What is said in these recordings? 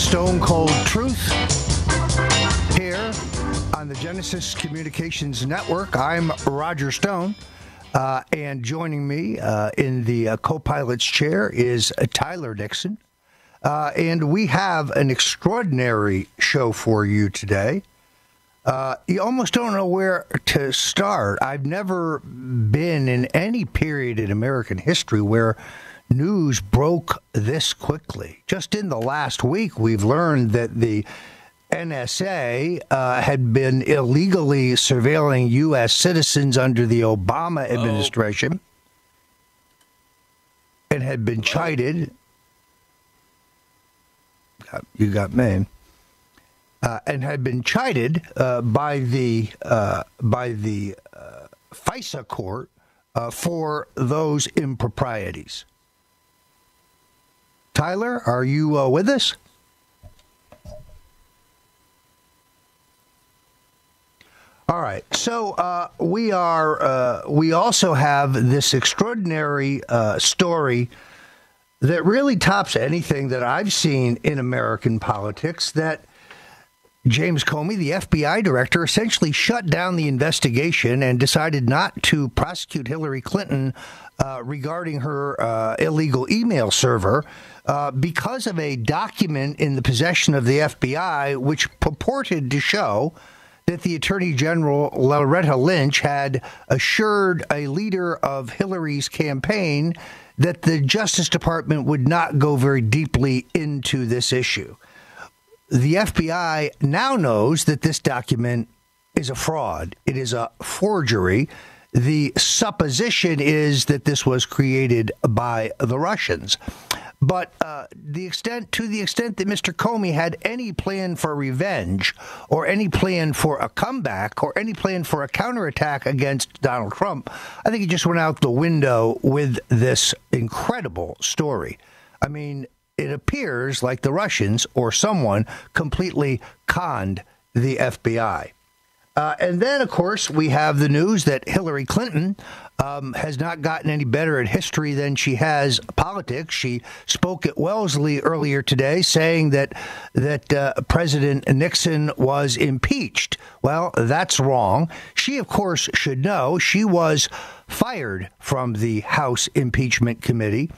Stone Cold Truth here on the Genesis Communications Network. I'm Roger Stone, and joining me in the co-pilot's chair is Tyler Nixon. And we have an extraordinary show for you today. You almost don't know where to start. I've never been in any period in American history where news broke this quickly. Just in the last week, we've learned that the NSA had been illegally surveilling U.S. citizens under the Obama administration and had been chided. You got me. And had been chided by the FISA court for those improprieties. Tyler, are you with us? All right. So we also have this extraordinary story that really tops anything that I've seen in American politics, that James Comey, the FBI director, essentially shut down the investigation and decided not to prosecute Hillary Clinton regarding her illegal email server because of a document in the possession of the FBI which purported to show that the Attorney General, Loretta Lynch, had assured a leader of Hillary's campaign that the Justice Department would not go very deeply into this issue. The FBI now knows that this document is a fraud. It is a forgery. The supposition is that this was created by the Russians. But to the extent that Mr. Comey had any plan for revenge or any plan for a comeback or any plan for a counterattack against Donald Trump, I think he just went out the window with this incredible story. I mean, it appears like the Russians or someone completely conned the FBI. And then, of course, we have the news that Hillary Clinton has not gotten any better at history than she has politics. She spoke at Wellesley earlier today saying that President Nixon was impeached. Well, that's wrong. She, of course, should know she was fired from the House Impeachment Committee.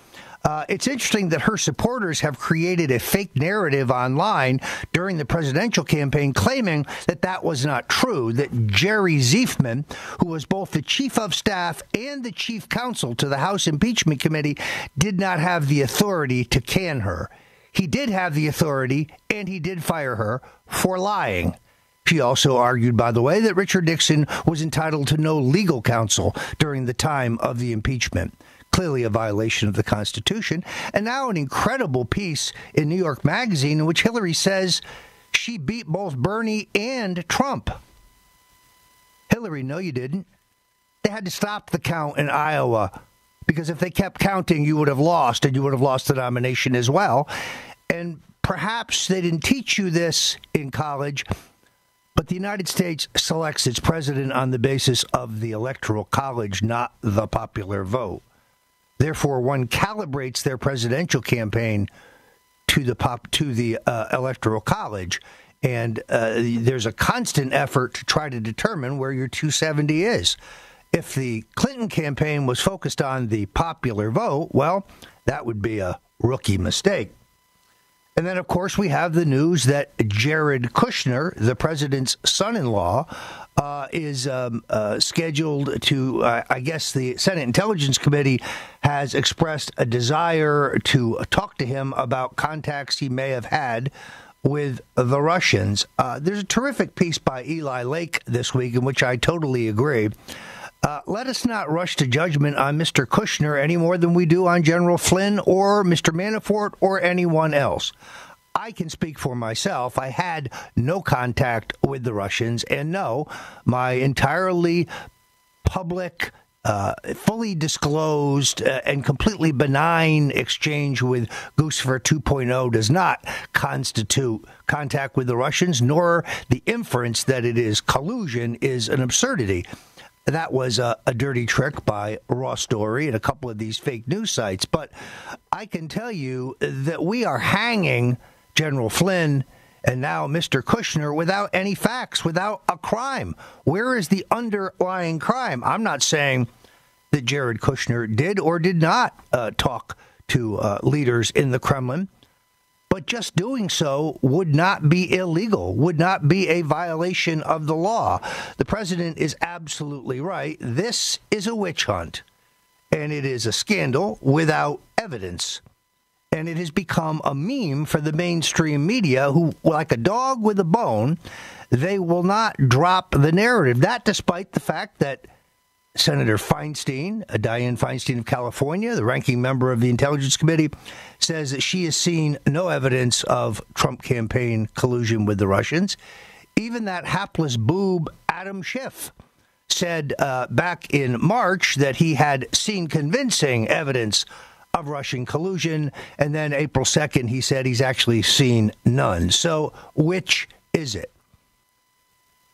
It's interesting that her supporters have created a fake narrative online during the presidential campaign claiming that that was not true, that Jerry Ziefman, who was both the chief of staff and the chief counsel to the House Impeachment Committee, did not have the authority to can her. He did have the authority, and he did fire her for lying. She also argued, by the way, that Richard Nixon was entitled to no legal counsel during the time of the impeachment. Clearly a violation of the Constitution. And now an incredible piece in New York Magazine in which Hillary says she beat both Bernie and Trump. Hillary, no, you didn't. They had to stop the count in Iowa because if they kept counting, you would have lost, and you would have lost the nomination as well. And perhaps they didn't teach you this in college, but the United States selects its president on the basis of the Electoral College, not the popular vote. Therefore, one calibrates their presidential campaign to the Electoral College, and there's a constant effort to try to determine where your 270 is. If the Clinton campaign was focused on the popular vote, well, that would be a rookie mistake. And then, of course, we have the news that Jared Kushner, the president's son-in-law, is scheduled to, I guess the Senate Intelligence Committee has expressed a desire to talk to him about contacts he may have had with the Russians. There's a terrific piece by Eli Lake this week in which I totally agree. Let us not rush to judgment on Mr. Kushner any more than we do on General Flynn or Mr. Manafort or anyone else. I can speak for myself. I had no contact with the Russians, and no, my entirely public, fully disclosed, and completely benign exchange with Guccifer 2.0 does not constitute contact with the Russians, nor the inference that it is collusion is an absurdity. That was a dirty trick by Ross Story and a couple of these fake news sites. But I can tell you that we are hanging General Flynn and now Mr. Kushner without any facts, without a crime. Where is the underlying crime? I'm not saying that Jared Kushner did or did not talk to leaders in the Kremlin, but just doing so would not be illegal, would not be a violation of the law. The president is absolutely right. This is a witch hunt, and it is a scandal without evidence. And it has become a meme for the mainstream media who, like a dog with a bone, they will not drop the narrative. That despite the fact that Senator Feinstein, Dianne Feinstein of California, the ranking member of the Intelligence Committee, says that she has seen no evidence of Trump campaign collusion with the Russians. Even that hapless boob, Adam Schiff, said back in March that he had seen convincing evidence of Russian collusion. And then April 2nd, he said he's actually seen none. So which is it?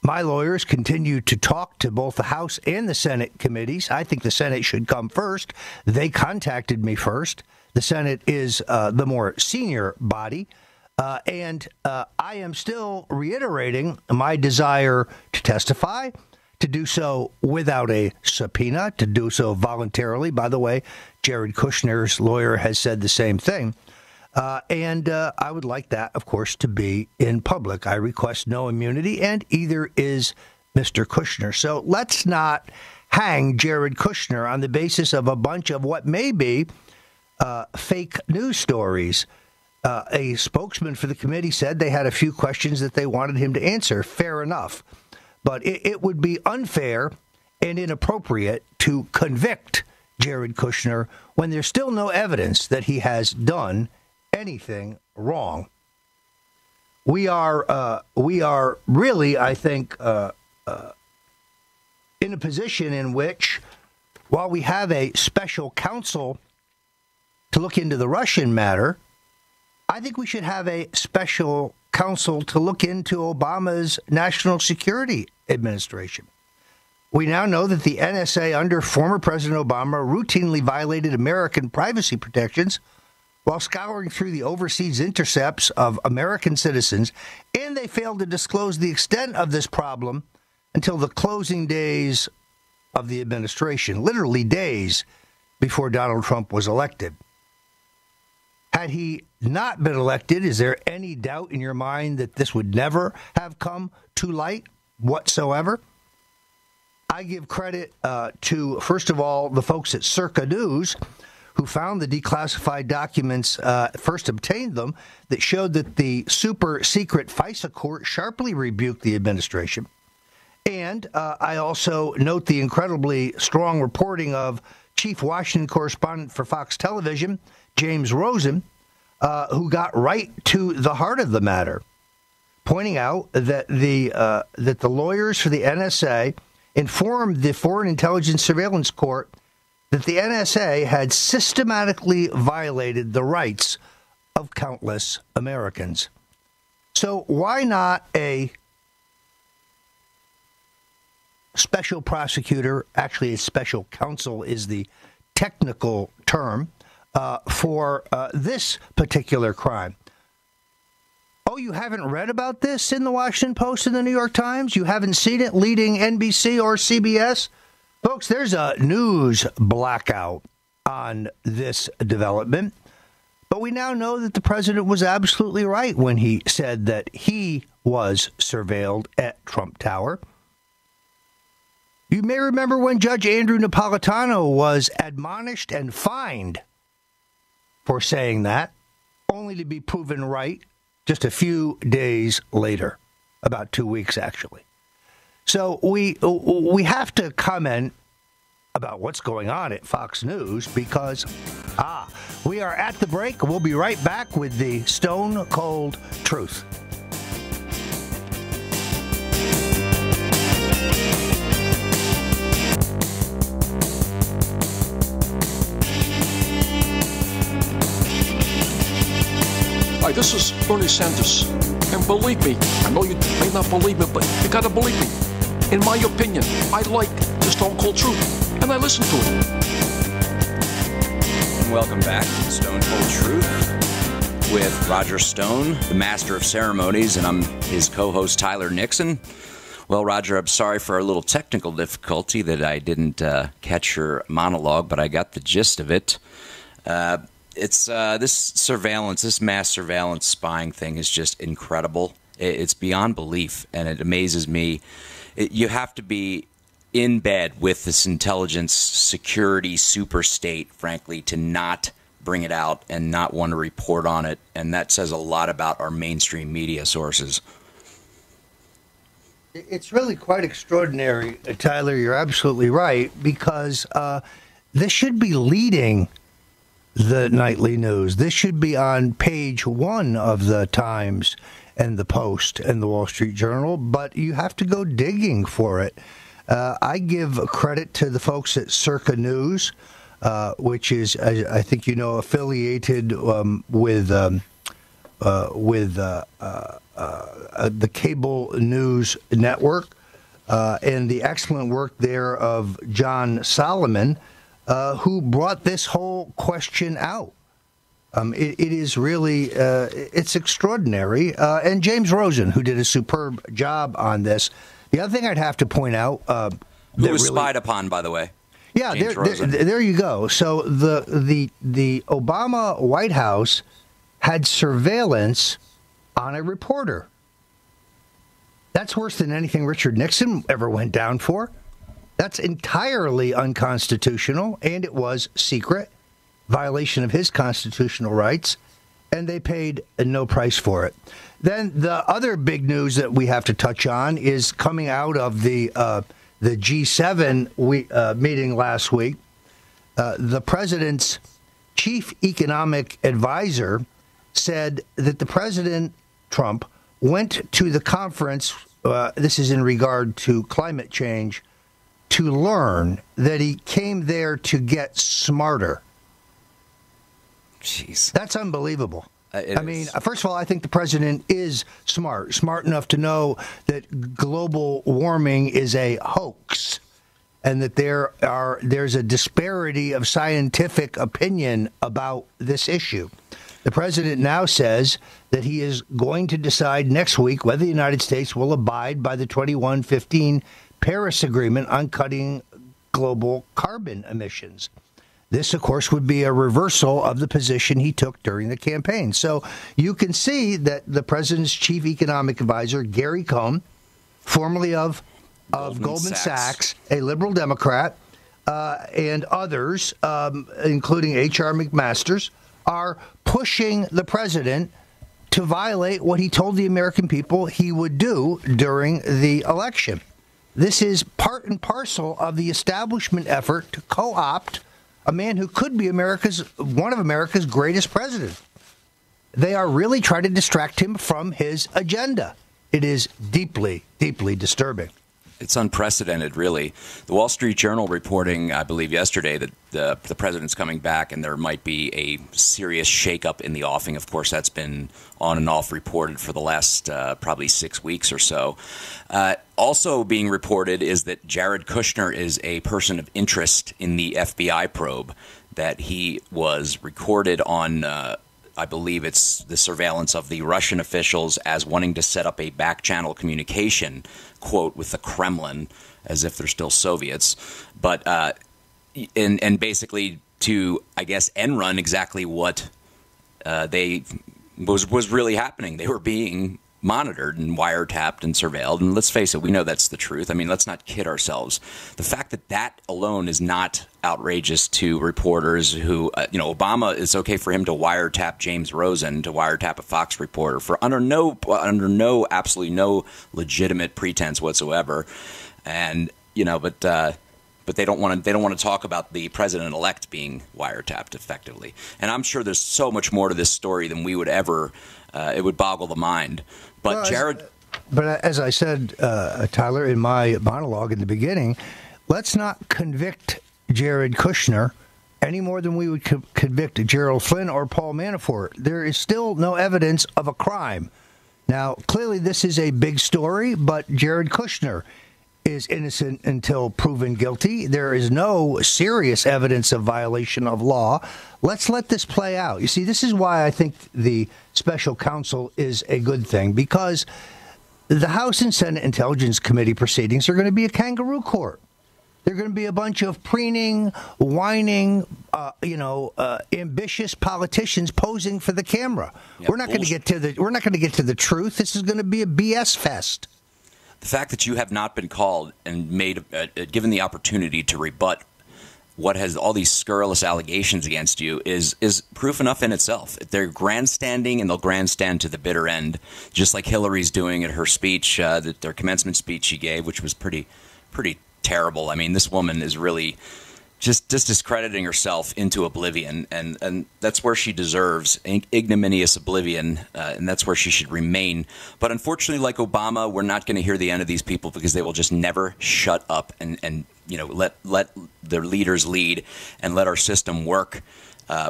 My lawyers continue to talk to both the House and the Senate committees. I think the Senate should come first. They contacted me first. The Senate is the more senior body. And I am still reiterating my desire to testify, to do so without a subpoena, to do so voluntarily. By the way, Jared Kushner's lawyer has said the same thing. And I would like that, of course, to be in public. I request no immunity, and either is Mr. Kushner. So let's not hang Jared Kushner on the basis of a bunch of what may be fake news stories. A spokesman for the committee said they had a few questions that they wanted him to answer. Fair enough. But it would be unfair and inappropriate to convict Jared Kushner when there's still no evidence that he has done anything wrong. We are really, I think, in a position in which, while we have a special counsel to look into the Russian matter, I think we should have a special counsel to look into Obama's National Security Administration. We now know that the NSA under former President Obama routinely violated American privacy protections while scouring through the overseas intercepts of American citizens, and they failed to disclose the extent of this problem until the closing days of the administration, literally days before Donald Trump was elected. Had he not been elected, is there any doubt in your mind that this would never have come to light whatsoever? I give credit to, first of all, the folks at Circa News, who found the declassified documents, first obtained them, that showed that the super secret FISA court sharply rebuked the administration. And I also note the incredibly strong reporting of Chief Washington correspondent for Fox Television, James Rosen, who got right to the heart of the matter, pointing out that the lawyers for the NSA informed the Foreign Intelligence Surveillance Court that the NSA had systematically violated the rights of countless Americans. So why not a special prosecutor, actually a special counsel is the technical term, for this particular crime? Oh, you haven't read about this in the Washington Post and the New York Times? You haven't seen it leading NBC or CBS? Folks, there's a news blackout on this development. But we now know that the president was absolutely right when he said that he was surveilled at Trump Tower. You may remember when Judge Andrew Napolitano was admonished and fined for saying that, only to be proven right just a few days later, about 2 weeks, actually. So we have to comment about what's going on at Fox News because, we are at the break. We'll be right back with the stone cold truth. Hi, this is Bernie Sanders. And believe me, I know you may not believe me, but you gotta believe me. In my opinion, I like the Stone Cold Truth, and I listen to it. Welcome back to Stone Cold Truth with Roger Stone, the master of ceremonies, and I'm his co-host, Tyler Nixon. Well, Roger, I'm sorry for a little technical difficulty that I didn't catch your monologue, but I got the gist of it. It's this surveillance, this mass surveillance spying thing is just incredible. It's beyond belief, and it amazes me. You have to be in bed with this intelligence security super state, frankly, to not bring it out and not want to report on it. And that says a lot about our mainstream media sources. It's really quite extraordinary, Tyler. You're absolutely right, because this should be leading the nightly news. This should be on page one of the Times and the Post and the Wall Street Journal, but you have to go digging for it. I give credit to the folks at Circa News, which is, I think you know, affiliated with the cable news network, and the excellent work there of John Solomon, who brought this whole question out. It is really, it's extraordinary. And James Rosen, who did a superb job on this. The other thing I'd have to point out, who was spied upon, by the way. Yeah, there you go. So the Obama White House had surveillance on a reporter. That's worse than anything Richard Nixon ever went down for. That's entirely unconstitutional, and it was secret, violation of his constitutional rights, and they paid no price for it. Then the other big news that we have to touch on is coming out of the G7 meeting last week. The president's chief economic advisor said that the President, Trump, went to the conference, this is in regard to climate change, to learn, that he came there to get smarter. Jeez. That's unbelievable. I mean, first of all, I think the president is smart enough to know that global warming is a hoax, and that there's a disparity of scientific opinion about this issue. The president now says that he is going to decide next week whether the United States will abide by the 2115 Paris Agreement on cutting global carbon emissions. This, of course, would be a reversal of the position he took during the campaign. So you can see that the president's chief economic advisor, Gary Cohn, formerly of Goldman Sachs, a liberal Democrat, and others, including H.R. McMaster's, are pushing the president to violate what he told the American people he would do during the election. This is part and parcel of the establishment effort to co-opt a man who could be one of America's greatest presidents. They are really trying to distract him from his agenda. It is deeply, deeply disturbing. It's unprecedented, really. The Wall Street Journal reporting, I believe yesterday, that the president's coming back and there might be a serious shakeup in the offing. Of course, that's been on and off reported for the last probably 6 weeks or so. Also being reported is that Jared Kushner is a person of interest in the FBI probe, that he was recorded on I believe it's the surveillance of the Russian officials as wanting to set up a back-channel communication, quote, with the Kremlin, as if they're still Soviets, but and basically to, I guess, end run exactly what was really happening. They were being monitored and wiretapped and surveilled. And let's face it, we know that's the truth. I mean, let's not kid ourselves. The fact that that alone is not outrageous to reporters who, Obama, it's okay for him to wiretap James Rosen, to wiretap a Fox reporter for absolutely no legitimate pretense whatsoever. And, but they don't want to talk about the president-elect being wiretapped effectively. And I'm sure there's so much more to this story than we would ever. It would boggle the mind. But But as I said, Tyler, in my monologue in the beginning, let's not convict Jared Kushner any more than we would convict Gerald Flynn or Paul Manafort. There is still no evidence of a crime. Now, clearly this is a big story, but Jared Kushner is innocent until proven guilty. There is no serious evidence of violation of law. Let's let this play out. You see, this is why I think the special counsel is a good thing, because the House and Senate Intelligence Committee proceedings are going to be a kangaroo court. They're going to be a bunch of preening, whining, ambitious politicians posing for the camera. Yeah, we're not going to get to the truth. This is going to be a BS fest. The fact that you have not been called and given the opportunity to rebut what has all these scurrilous allegations against you is proof enough in itself. They're grandstanding, and they'll grandstand to the bitter end, just like Hillary's doing at her speech, their commencement speech she gave, which was pretty terrible. I mean, this woman is really just discrediting herself into oblivion, and that's where she deserves ignominious oblivion, and that's where she should remain. But unfortunately, like Obama, we're not going to hear the end of these people, because they will just never shut up and let their leaders lead and let our system work.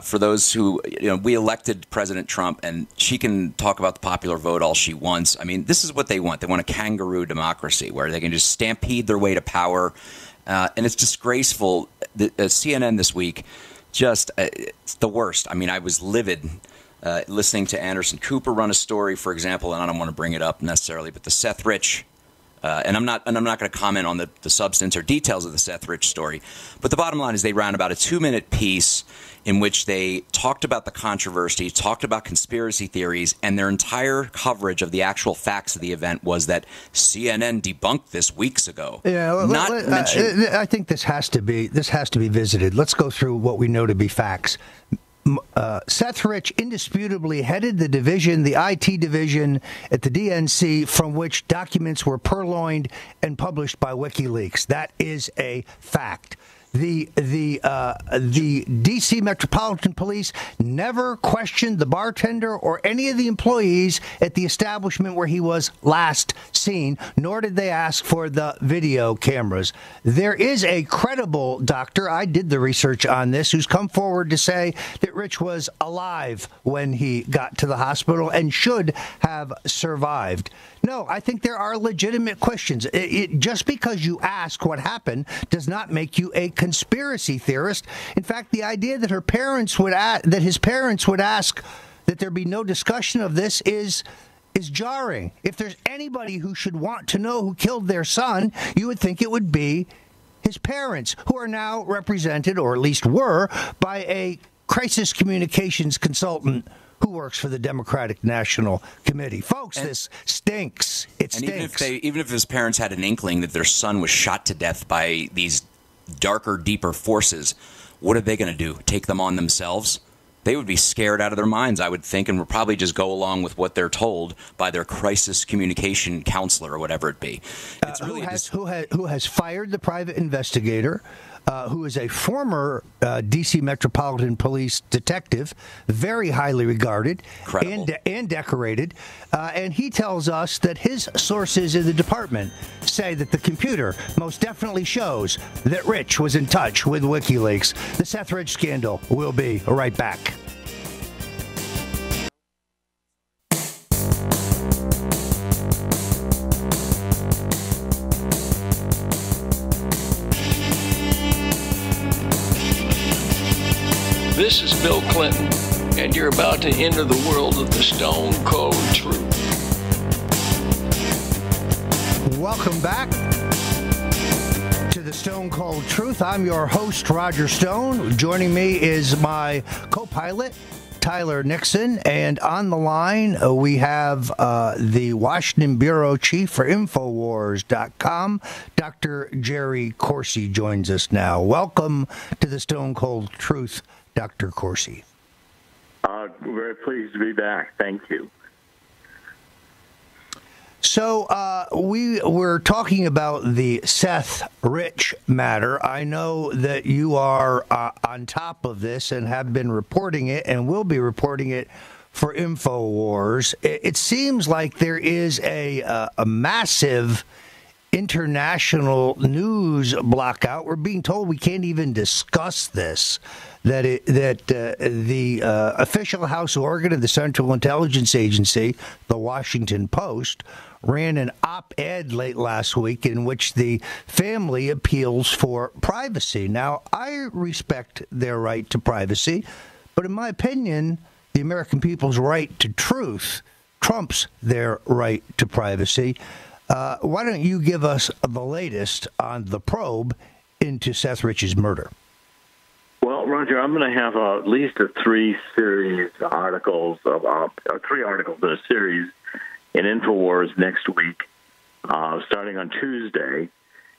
For those who, we elected President Trump, and she can talk about the popular vote all she wants. I mean, this is what they want. They want a kangaroo democracy where they can just stampede their way to power. And it's disgraceful. CNN this week, it's the worst. I mean, I was livid listening to Anderson Cooper run a story, for example, and I don't want to bring it up necessarily, but the Seth Rich. And I'm not going to comment on the substance or details of the Seth Rich story. But the bottom line is they ran about a 2-minute piece in which they talked about the controversy, talked about conspiracy theories, and their entire coverage of the actual facts of the event was that CNN debunked this weeks ago. Yeah, I think this has to be visited. Let's go through what we know to be facts. Seth Rich indisputably headed the division, the IT division at the DNC, from which documents were purloined and published by WikiLeaks. That is a fact. The D.C. Metropolitan Police never questioned the bartender or any of the employees at the establishment where he was last seen, nor did they ask for the video cameras. There is a credible doctor, I did the research on this, who's come forward to say that Rich was alive when he got to the hospital and should have survived. No, I think there are legitimate questions. Just because you ask what happened does not make you a conspiracy theorist. In fact, the idea that his parents would ask that there be no discussion of this is jarring. If there's anybody who should want to know who killed their son, you would think it would be his parents, who are now represented, or at least were, by a crisis communications consultant who works for the Democratic National Committee. Folks, this stinks. It stinks. Even if his parents had an inkling that their son was shot to death by these darker, deeper forces, what are they going to do? Take them on themselves? They would be scared out of their minds, I would think, and would probably just go along with what they're told by their crisis communication counselor or whatever it be. It's really who has fired the private investigator, who is a former D.C. Metropolitan Police detective, very highly regarded and decorated. And he tells us that his sources in the department say that the computer most definitely shows that Rich was in touch with WikiLeaks. The Seth Rich scandal. We'll be right back. This is Bill Clinton, and you're about to enter the world of the Stone Cold Truth. Welcome back to the Stone Cold Truth. I'm your host, Roger Stone. Joining me is my co-pilot, Tyler Nixon, and on the line we have the Washington Bureau Chief for Infowars.com, Dr. Jerry Corsi joins us now. Welcome to the Stone Cold Truth, Dr. Corsi. Very pleased to be back. Thank you. So we were talking about the Seth Rich matter. I know that you are on top of this and have been reporting it and will be reporting it for InfoWars. It seems like there is a massive international news blackout. We're being told we can't even discuss this. The official House organ of the Central Intelligence Agency, the Washington Post, ran an op-ed late last week in which the family appeals for privacy. Now, I respect their right to privacy, but in my opinion, the American people's right to truth trumps their right to privacy. Why don't you give us the latest on the probe into Seth Rich's murder? Well, Roger, I'm going to have at least three articles in a series in InfoWars next week, starting on Tuesday.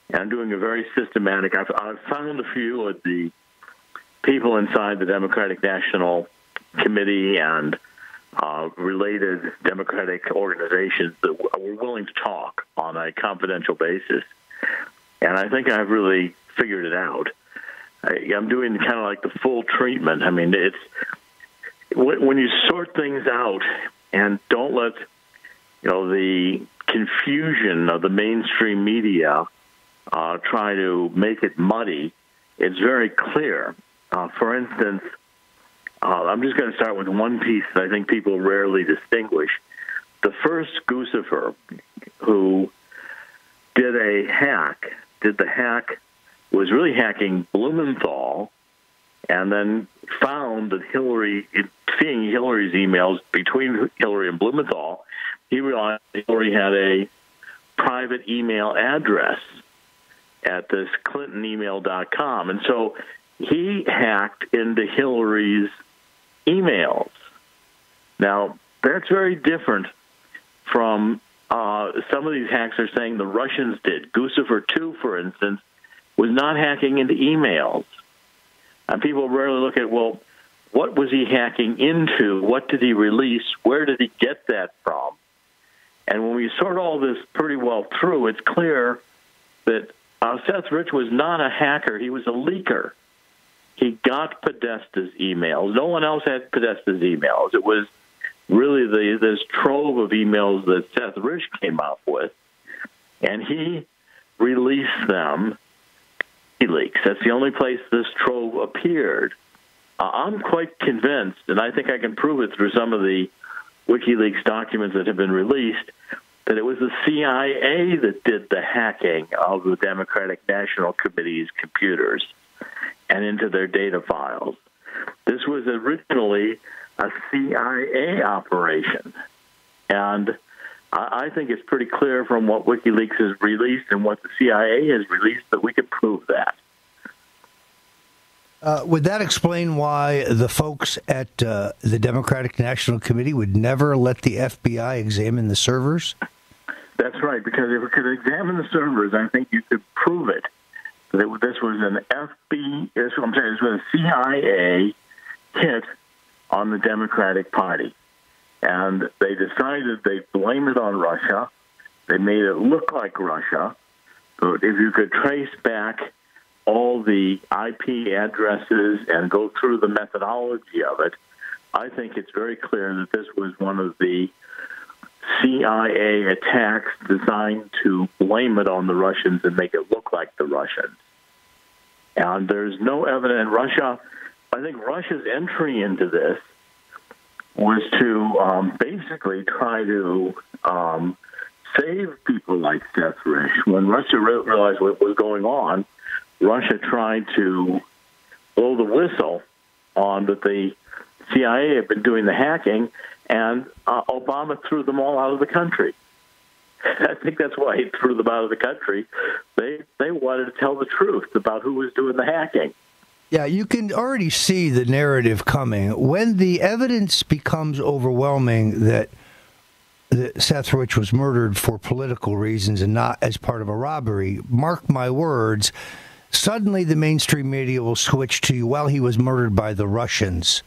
And I'm doing a very systematic. I've found a few of the people inside the Democratic National Committee and related Democratic organizations that were willing to talk on a confidential basis. And I think I've really figured it out. I'm doing kind of like the full treatment. I mean, it's when you sort things out and don't let the confusion of the mainstream media try to make it muddy. It's very clear. For instance, I'm just going to start with one piece that I think people rarely distinguish. The first Guccifer who did the hack, was really hacking Blumenthal, and then found that seeing Hillary's emails between Hillary and Blumenthal, he realized Hillary had a private email address at this ClintonEmail.com. And so he hacked into Hillary's emails. Now, that's very different from some of these hacks are saying the Russians did. Guccifer 2, for instance, was not hacking into emails. And people rarely look at, well, what was he hacking into? What did he release? Where did he get that from? And when we sort all this pretty well through, it's clear that Seth Rich was not a hacker. He was a leaker. He got Podesta's emails. No one else had Podesta's emails. It was really this trove of emails that Seth Rich came up with, and he released them. WikiLeaks. That's the only place this trove appeared. I'm quite convinced, and I think I can prove it through some of the WikiLeaks documents that have been released, that it was the CIA that did the hacking of the Democratic National Committee's computers and into their data files. This was originally a CIA operation, and I think it's pretty clear from what WikiLeaks has released and what the CIA has released that we could prove that. Would that explain why the folks at the Democratic National Committee would never let the FBI examine the servers? That's right, because if we could examine the servers, I think you could prove it. That this was an this was a CIA hit on the Democratic Party. And they decided they'd blame it on Russia. They made it look like Russia. But if you could trace back all the IP addresses and go through the methodology of it, I think it's very clear that this was one of the CIA attacks designed to blame it on the Russians and make it look like the Russians. And there's no evidence. I think Russia's entry into this was to basically try to save people like Seth Rich. When Russia realized what was going on, Russia tried to blow the whistle on that the CIA had been doing the hacking, and Obama threw them all out of the country. I think that's why he threw them out of the country. They wanted to tell the truth about who was doing the hacking. Yeah, you can already see the narrative coming. When the evidence becomes overwhelming that Seth Rich was murdered for political reasons and not as part of a robbery, mark my words, suddenly the mainstream media will switch to, well, he was murdered by the Russians.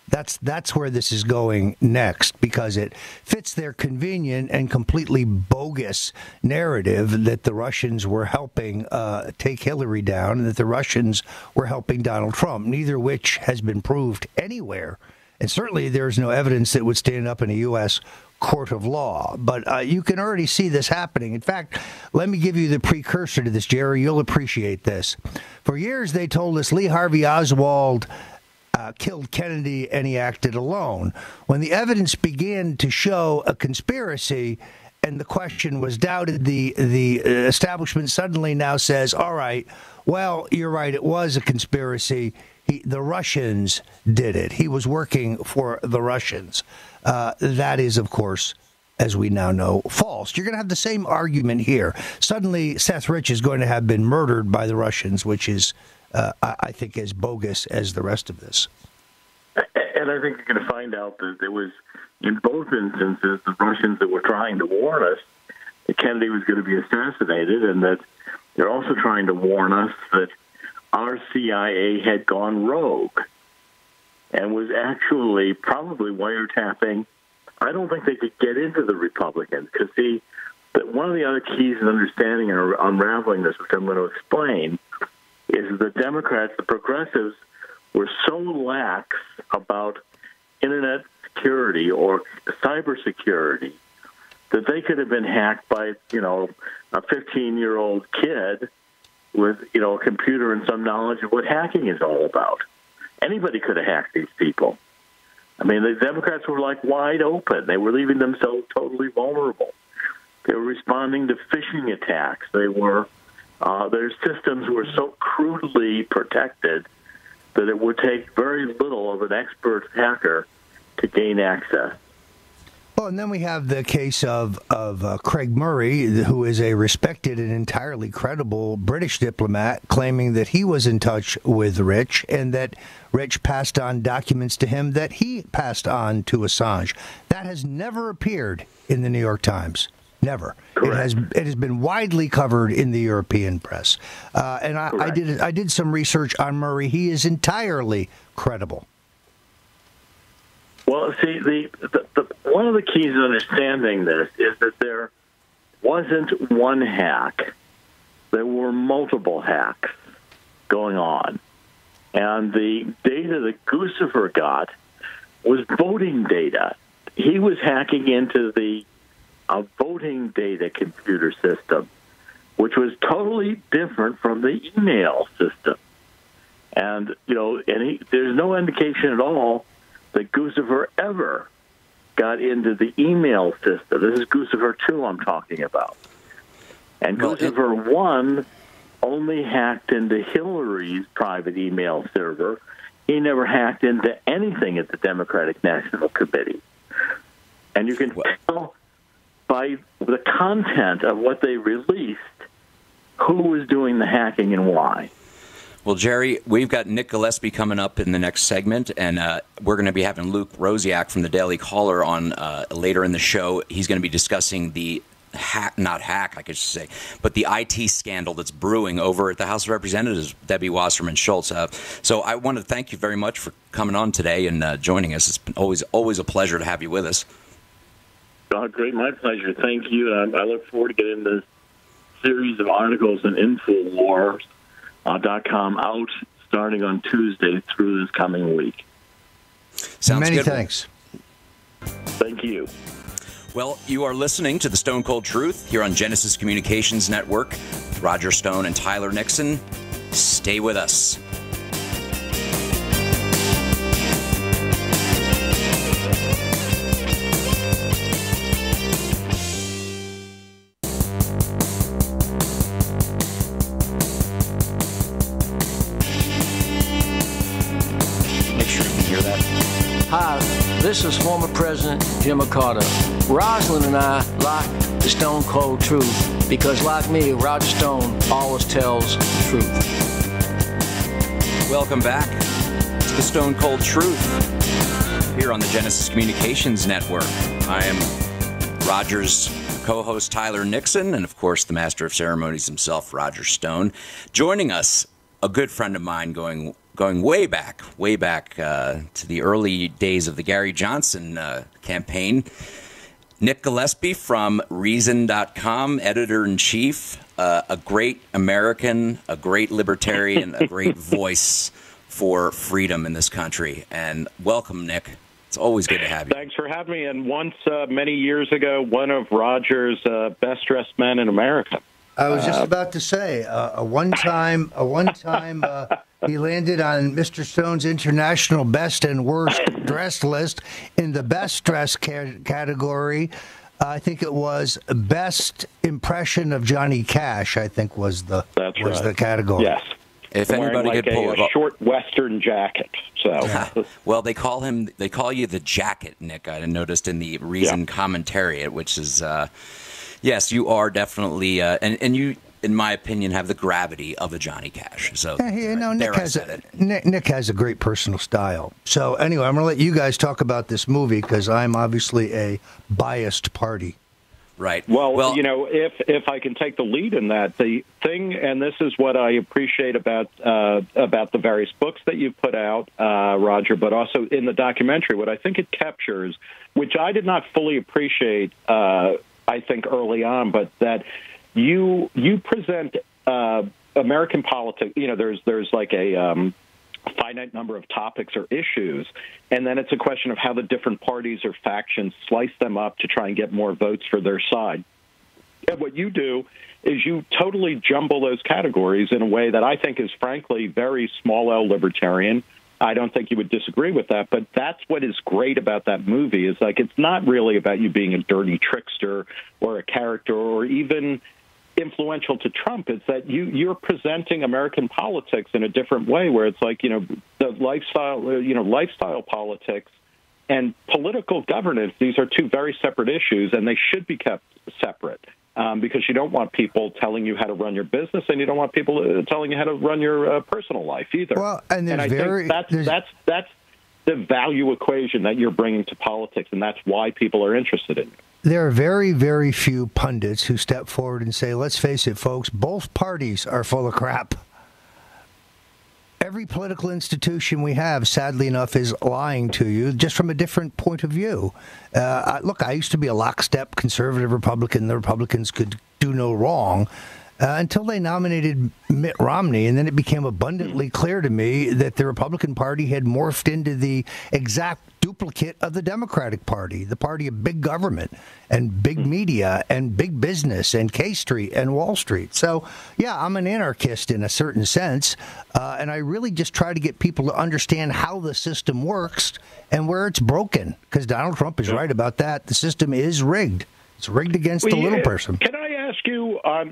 That's where this is going next, because it fits their convenient and completely bogus narrative that the Russians were helping take Hillary down and that the Russians were helping Donald Trump, neither of which has been proved anywhere. And certainly there's no evidence that would stand up in a U.S. court of law. But you can already see this happening. In fact, let me give you the precursor to this, Jerry. You'll appreciate this. For years, they told us Lee Harvey Oswald killed Kennedy and he acted alone. When the evidence began to show a conspiracy and the question was doubted, the establishment suddenly now says, all right, well, you're right, it was a conspiracy. The Russians did it. He was working for the Russians. That is, of course, as we now know, false. You're going to have the same argument here. Suddenly, Seth Rich is going to have been murdered by the Russians, which is, I think, as bogus as the rest of this. And I think you're going to find out that there was, in both instances, the Russians that were trying to warn us that Kennedy was going to be assassinated, and that they're also trying to warn us that our CIA had gone rogue and was actually probably wiretapping. I don't think they could get into the Republicans because, see, that one of the other keys in understanding and unraveling this, which I'm going to explain, is the Democrats, the progressives, were so lax about Internet security or cybersecurity that they could have been hacked by, a 15-year-old kid with, a computer and some knowledge of what hacking is all about. Anybody could have hacked these people. I mean, the Democrats were like wide open. They were leaving themselves totally vulnerable. They were responding to phishing attacks. They were, their systems were so crudely protected that it would take very little of an expert hacker to gain access. Well, and then we have the case of Craig Murray, who is a respected and entirely credible British diplomat, claiming that he was in touch with Rich and that Rich passed on documents to him that he passed on to Assange. That has never appeared in the New York Times. Never. Correct. It has been widely covered in the European press. And I did some research on Murray. He is entirely credible. Well, see, the one of the keys to understanding this is that there wasn't one hack. There were multiple hacks going on. And the data that Guccifer got was voting data. He was hacking into the voting data computer system, which was totally different from the email system. And, there's no indication at all that Guccifer ever got into the email system. This is Guccifer 2 I'm talking about. And Guccifer 1 only hacked into Hillary's private email server. He never hacked into anything at the Democratic National Committee. And you can tell by the content of what they released who was doing the hacking and why. Well, Jerry, we've got Nick Gillespie coming up in the next segment, and we're going to be having Luke Rosiak from the Daily Caller on later in the show. He's going to be discussing the but the IT scandal that's brewing over at the House of Representatives, Debbie Wasserman Schultz. So I want to thank you very much for coming on today and joining us. It's been always a pleasure to have you with us. Great, my pleasure. Thank you. I look forward to getting this series of articles in Infowars.com out starting on Tuesday through this coming week. Sounds Many good. Thanks. Thank you. Well, you are listening to The Stone Cold Truth here on Genesis Communications Network with Roger Stone and Tyler Nixon. Stay with us. Hi, this is former President Jimmy Carter. Rosalind and I like the Stone Cold Truth because, like me, Roger Stone always tells the truth. Welcome back to the Stone Cold Truth here on the Genesis Communications Network. I am Roger's co-host Tyler Nixon, and of course the master of ceremonies himself, Roger Stone. Joining us, a good friend of mine going way back to the early days of the Gary Johnson campaign. Nick Gillespie from Reason.com, editor-in-chief, a great American, a great libertarian, a great voice for freedom in this country. And welcome, Nick. It's always good to have you. Thanks for having me. And once, many years ago, one of Roger's best-dressed men in America. I was just about to say, a one-time, he landed on Mr. Stone's international best and worst dressed list in the best dressed category. I think it was best impression of Johnny Cash. I think was the category. Yes. If anybody could pull a short Western jacket. So, well, they call you the Jacket, Nick. I noticed in the Reason commentariat, which is, yes, you are definitely, and you, in my opinion, have the gravity of a Johnny Cash. So, Nick has a great personal style. So, anyway, I'm going to let you guys talk about this movie because I'm obviously a biased party. Right. Well, if I can take the lead in that, the thing, and this is what I appreciate about the various books that you've put out, Roger, but also in the documentary, what I think it captures, which I did not fully appreciate, I think early on, but that you present American politics. There's like a finite number of topics or issues, and then it's a question of how the different parties or factions slice them up to try and get more votes for their side. And what you do is you totally jumble those categories in a way that I think is, frankly, very small L libertarian. I don't think you would disagree with that, but that's what is great about that movie is like it's not really about you being a dirty trickster or a character or even influential to Trump. It's that you're presenting American politics in a different way, where it's like the lifestyle politics and political governance. These are two very separate issues, and they should be kept separate because you don't want people telling you how to run your business, and you don't want people telling you how to run your personal life either. Well, and I think that's the value equation that you're bringing to politics, and that's why people are interested in it. There are very, very few pundits who step forward and say, let's face it, folks, both parties are full of crap. Every political institution we have, sadly enough, is lying to you just from a different point of view. Look, I used to be a lockstep conservative Republican. The Republicans could do no wrong until they nominated Mitt Romney, and then it became abundantly clear to me that the Republican Party had morphed into the exact duplicate of the Democratic Party, the party of big government and big media and big business and K Street and Wall Street. So, yeah, I'm an anarchist in a certain sense, and I really just try to get people to understand how the system works and where it's broken, because Donald Trump is right about that. The system is rigged. It's rigged against the little person. Can I ask you on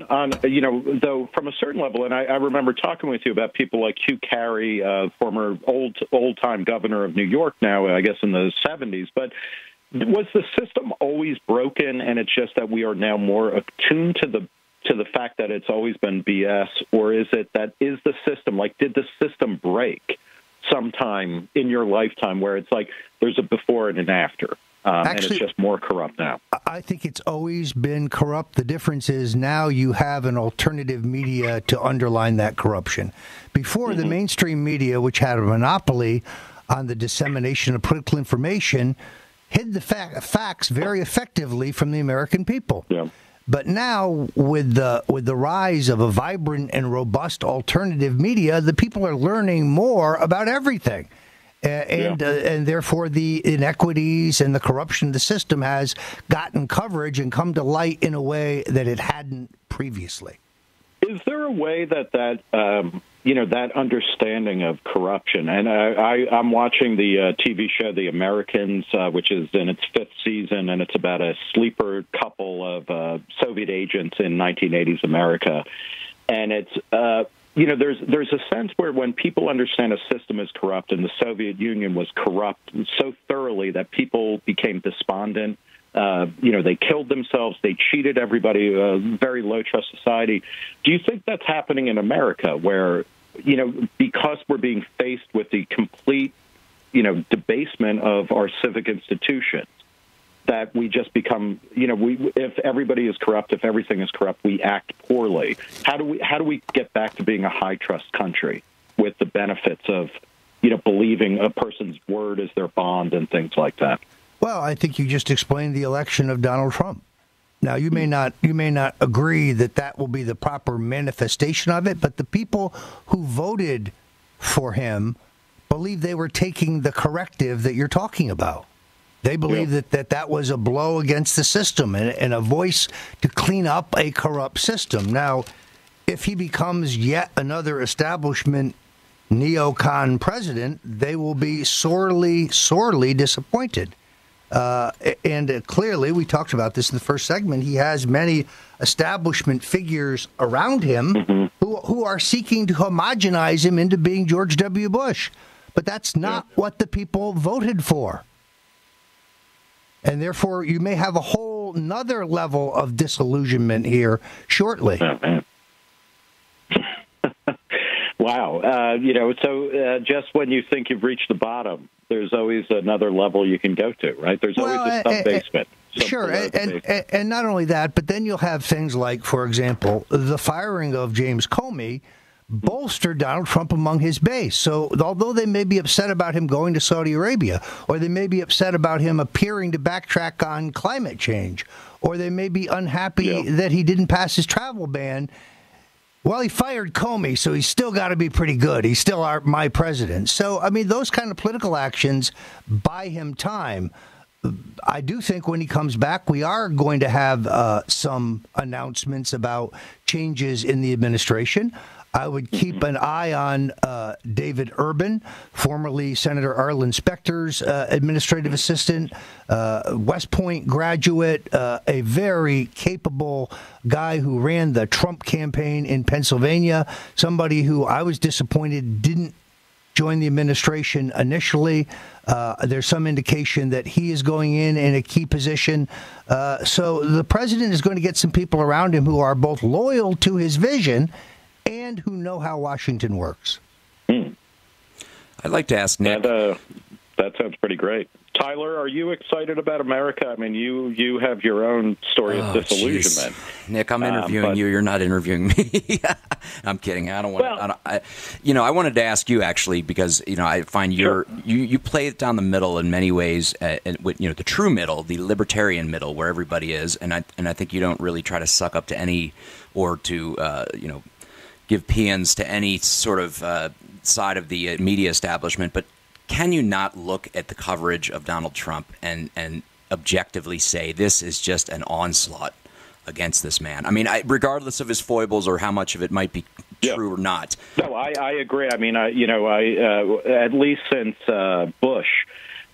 though, from a certain level, and I remember talking with you about people like Hugh Carey, former old-time governor of New York now, I guess in the 70s, but was the system always broken, and it's just that we are now more attuned to the fact that it's always been BS, or is it that is the system, like, did the system break sometime in your lifetime where it's like there's a before and an after? Actually, and it's just more corrupt now. I think it's always been corrupt. The difference is now you have an alternative media to underline that corruption. Before, the mainstream media, which had a monopoly on the dissemination of political information, hid the facts very effectively from the American people. Yeah. But now, with the rise of a vibrant and robust alternative media, the people are learning more about everything. And therefore the inequities and the corruption of the system has gotten coverage and come to light in a way that it hadn't previously. Is there a way that that understanding of corruption, and I'm watching the TV show The Americans, which is in its 5th season, and it's about a sleeper couple of Soviet agents in 1980s America, and it's there's a sense where when people understand a system is corrupt, and the Soviet Union was corrupt so thoroughly that people became despondent, they killed themselves, they cheated everybody, very low trust society. Do you think that's happening in America where, because we're being faced with the complete, debasement of our civic institutions, that we just become, if everybody is corrupt, if everything is corrupt, we act poorly. How do we get back to being a high trust country with the benefits of, believing a person's word is their bond and things like that? Well, I think you just explained the election of Donald Trump. Now, you may not agree that will be the proper manifestation of it, but the people who voted for him believe they were taking the corrective that you're talking about. They believe that was a blow against the system and a voice to clean up a corrupt system. Now, if he becomes yet another establishment neocon president, they will be sorely, sorely disappointed. And clearly, we talked about this in the first segment, he has many establishment figures around him who are seeking to homogenize him into being George W. Bush. But that's not what the people voted for. And therefore, you may have a whole nother level of disillusionment here shortly. Oh, man. Wow. So just when you think you've reached the bottom, there's always another level you can go to, right? There's always a sub-basement. Sure, and not only that, but then you'll have things like, for example, the firing of James Comey bolstered Donald Trump among his base. So although they may be upset about him going to Saudi Arabia, or they may be upset about him appearing to backtrack on climate change, or they may be unhappy that he didn't pass his travel ban, well, he fired Comey, so he's still got to be pretty good. He's still my president. So, I mean, those kind of political actions buy him time. I do think when he comes back, we are going to have some announcements about changes in the administration. I would keep an eye on David Urban, formerly Senator Arlen Specter's administrative assistant, West Point graduate, a very capable guy who ran the Trump campaign in Pennsylvania, somebody who I was disappointed didn't join the administration initially. There's some indication that he is going in a key position. So the president is going to get some people around him who are both loyal to his vision and who know how Washington works. I'd like to ask Nick. That sounds pretty great. Tyler, are you excited about America? I mean, you have your own story of disillusionment. Geez. Nick, I'm interviewing you. You're not interviewing me. I'm kidding. I don't want. Well, I wanted to ask you actually because I find you play it down the middle in many ways. The true middle, the libertarian middle, where everybody is, and I think you don't really try to suck up to any or to give paeans to any sort of side of the media establishment, but can you not look at the coverage of Donald Trump and objectively say this is just an onslaught against this man? I mean, regardless of his foibles or how much of it might be true or not. No, I agree. I mean, at least since Bush,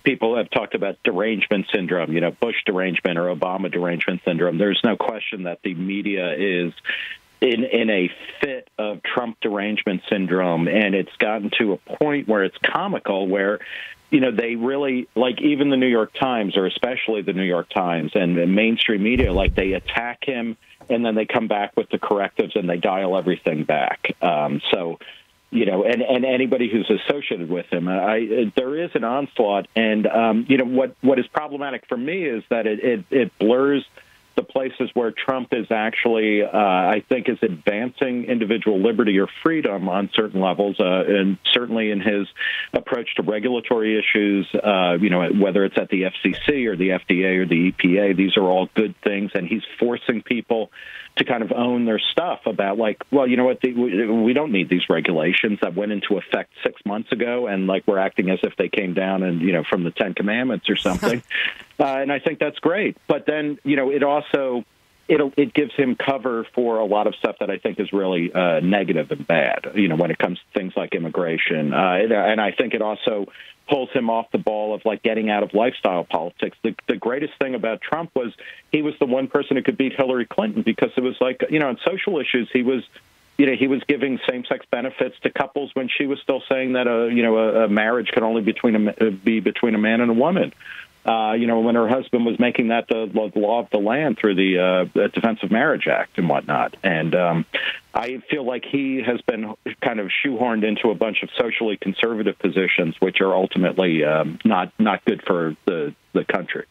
people have talked about derangement syndrome, Bush derangement or Obama derangement syndrome. There's no question that the media is in a fit of Trump derangement syndrome, and it's gotten to a point where it's comical, where they really, like, even the New York Times, or especially the New York Times and mainstream media, like, they attack him and then they come back with the correctives and they dial everything back. And anybody who's associated with him, there is an onslaught, and what is problematic for me is that it blurs the places where Trump is actually, I think, is advancing individual liberty or freedom on certain levels, and certainly in his approach to regulatory issues, whether it's at the FCC or the FDA or the EPA, these are all good things, and he's forcing people to kind of own their stuff about, like, well, you know what, we don't need these regulations that went into effect 6 months ago, and like we're acting as if they came down and from the Ten Commandments or something. And I think that's great. But then it also it gives him cover for a lot of stuff that I think is really negative and bad. When it comes to things like immigration, and I think it also pulls him off the ball of, like, getting out of lifestyle politics. The greatest thing about Trump was he was the one person who could beat Hillary Clinton, because it was like, on social issues, he was giving same-sex benefits to couples when she was still saying that a marriage could only be between a man and a woman. When her husband was making that the law of the land through the Defense of Marriage Act and whatnot. And I feel like he has been kind of shoehorned into a bunch of socially conservative positions, which are ultimately not good for the country.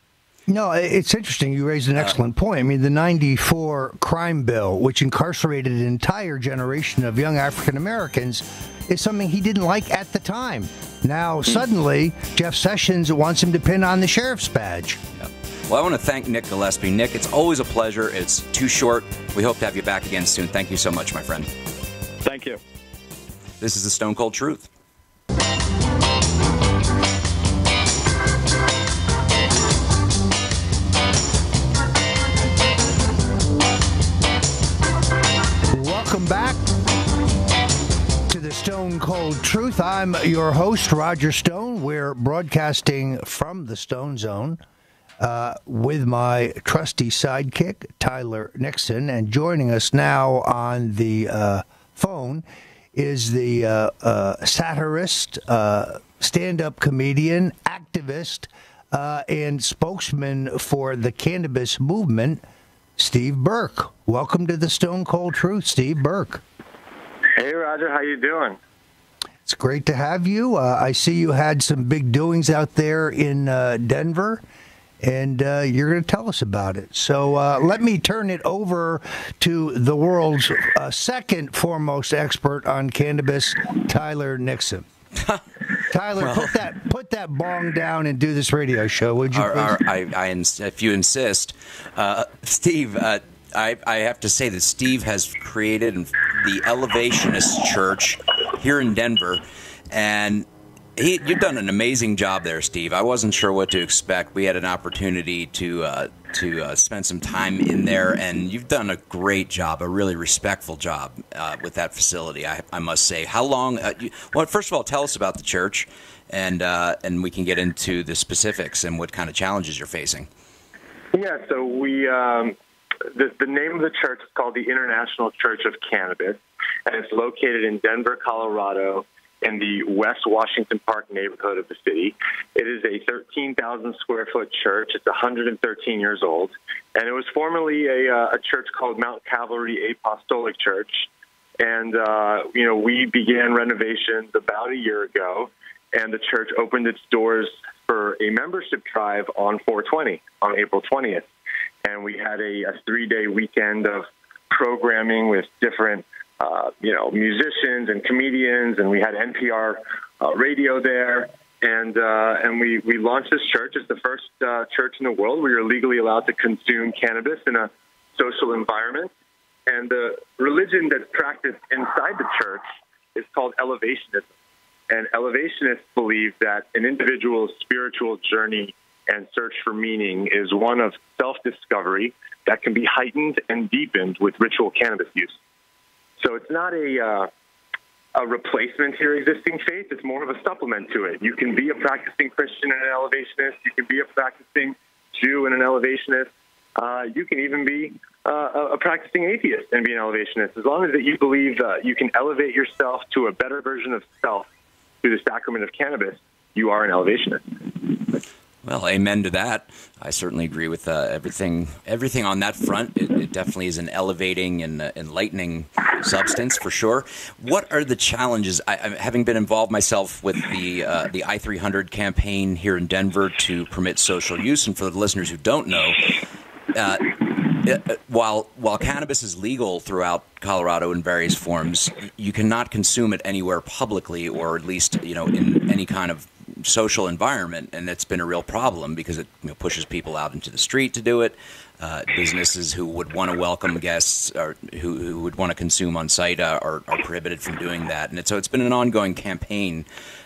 No, it's interesting. You raised an excellent point. I mean, the 94 crime bill, which incarcerated an entire generation of young African Americans, is something he didn't like at the time. Now, suddenly, Jeff Sessions wants him to pin on the sheriff's badge. Yep. Well, I want to thank Nick Gillespie. Nick, it's always a pleasure. It's too short. We hope to have you back again soon. Thank you so much, my friend. Thank you. This is the Stone Cold Truth. Welcome back to the Stone Cold Truth. I'm your host, Roger Stone. We're broadcasting from the Stone Zone with my trusty sidekick, Tyler Nixon. And joining us now on the phone is the satirist, stand-up comedian, activist, and spokesman for the cannabis movement, Steve Burke. Welcome to the Stone Cold Truth, Steve Burke. Hey, Roger. How you doing? It's great to have you. I see you had some big doings out there in Denver, and you're going to tell us about it. So let me turn it over to the world's second foremost expert on cannabis, Tyler Nixon. Tyler, put that bong down and do this radio show, would you please? If you insist. Steve, I have to say that Steve has created the Elevationist Church here in Denver, and you've done an amazing job there, Steve. I wasn't sure what to expect. We had an opportunity to spend some time in there, and you've done a great job, a really respectful job with that facility, I must say. How long? Well, first of all, tell us about the church, and we can get into the specifics and what kind of challenges you're facing. Yeah, so we the name of the church is called the International Church of Cannabis, and it's located in Denver, Colorado, in the West Washington Park neighborhood of the city. It is a 13,000-square-foot church. It's 113 years old, and it was formerly a church called Mount Calvary Apostolic Church. And, we began renovations about a year ago, and the church opened its doors for a membership drive on 4/20, on April 20th. And we had a 3-day weekend of programming with different musicians and comedians, and we had NPR radio there, and we launched this church. It's the first church in the world where you're legally allowed to consume cannabis in a social environment. And the religion that's practiced inside the church is called Elevationism. And Elevationists believe that an individual's spiritual journey and search for meaning is one of self-discovery that can be heightened and deepened with ritual cannabis use. So it's not a replacement to your existing faith. It's more of a supplement to it. You can be a practicing Christian and an Elevationist. You can be a practicing Jew and an Elevationist. You can even be a practicing atheist and be an Elevationist. As long as that you believe you can elevate yourself to a better version of self through the sacrament of cannabis, you are an Elevationist. Well, amen to that. I certainly agree with everything on that front. It definitely is an elevating and enlightening substance for sure. What are the challenges? Having been involved myself with the I-300 campaign here in Denver to permit social use, and for the listeners who don't know, while cannabis is legal throughout Colorado in various forms, you cannot consume it anywhere publicly, or at least in any kind of social environment, and that's been a real problem because it pushes people out into the street to do it. Businesses who would want to welcome guests or who would want to consume on site are prohibited from doing that, and so it's been an ongoing campaign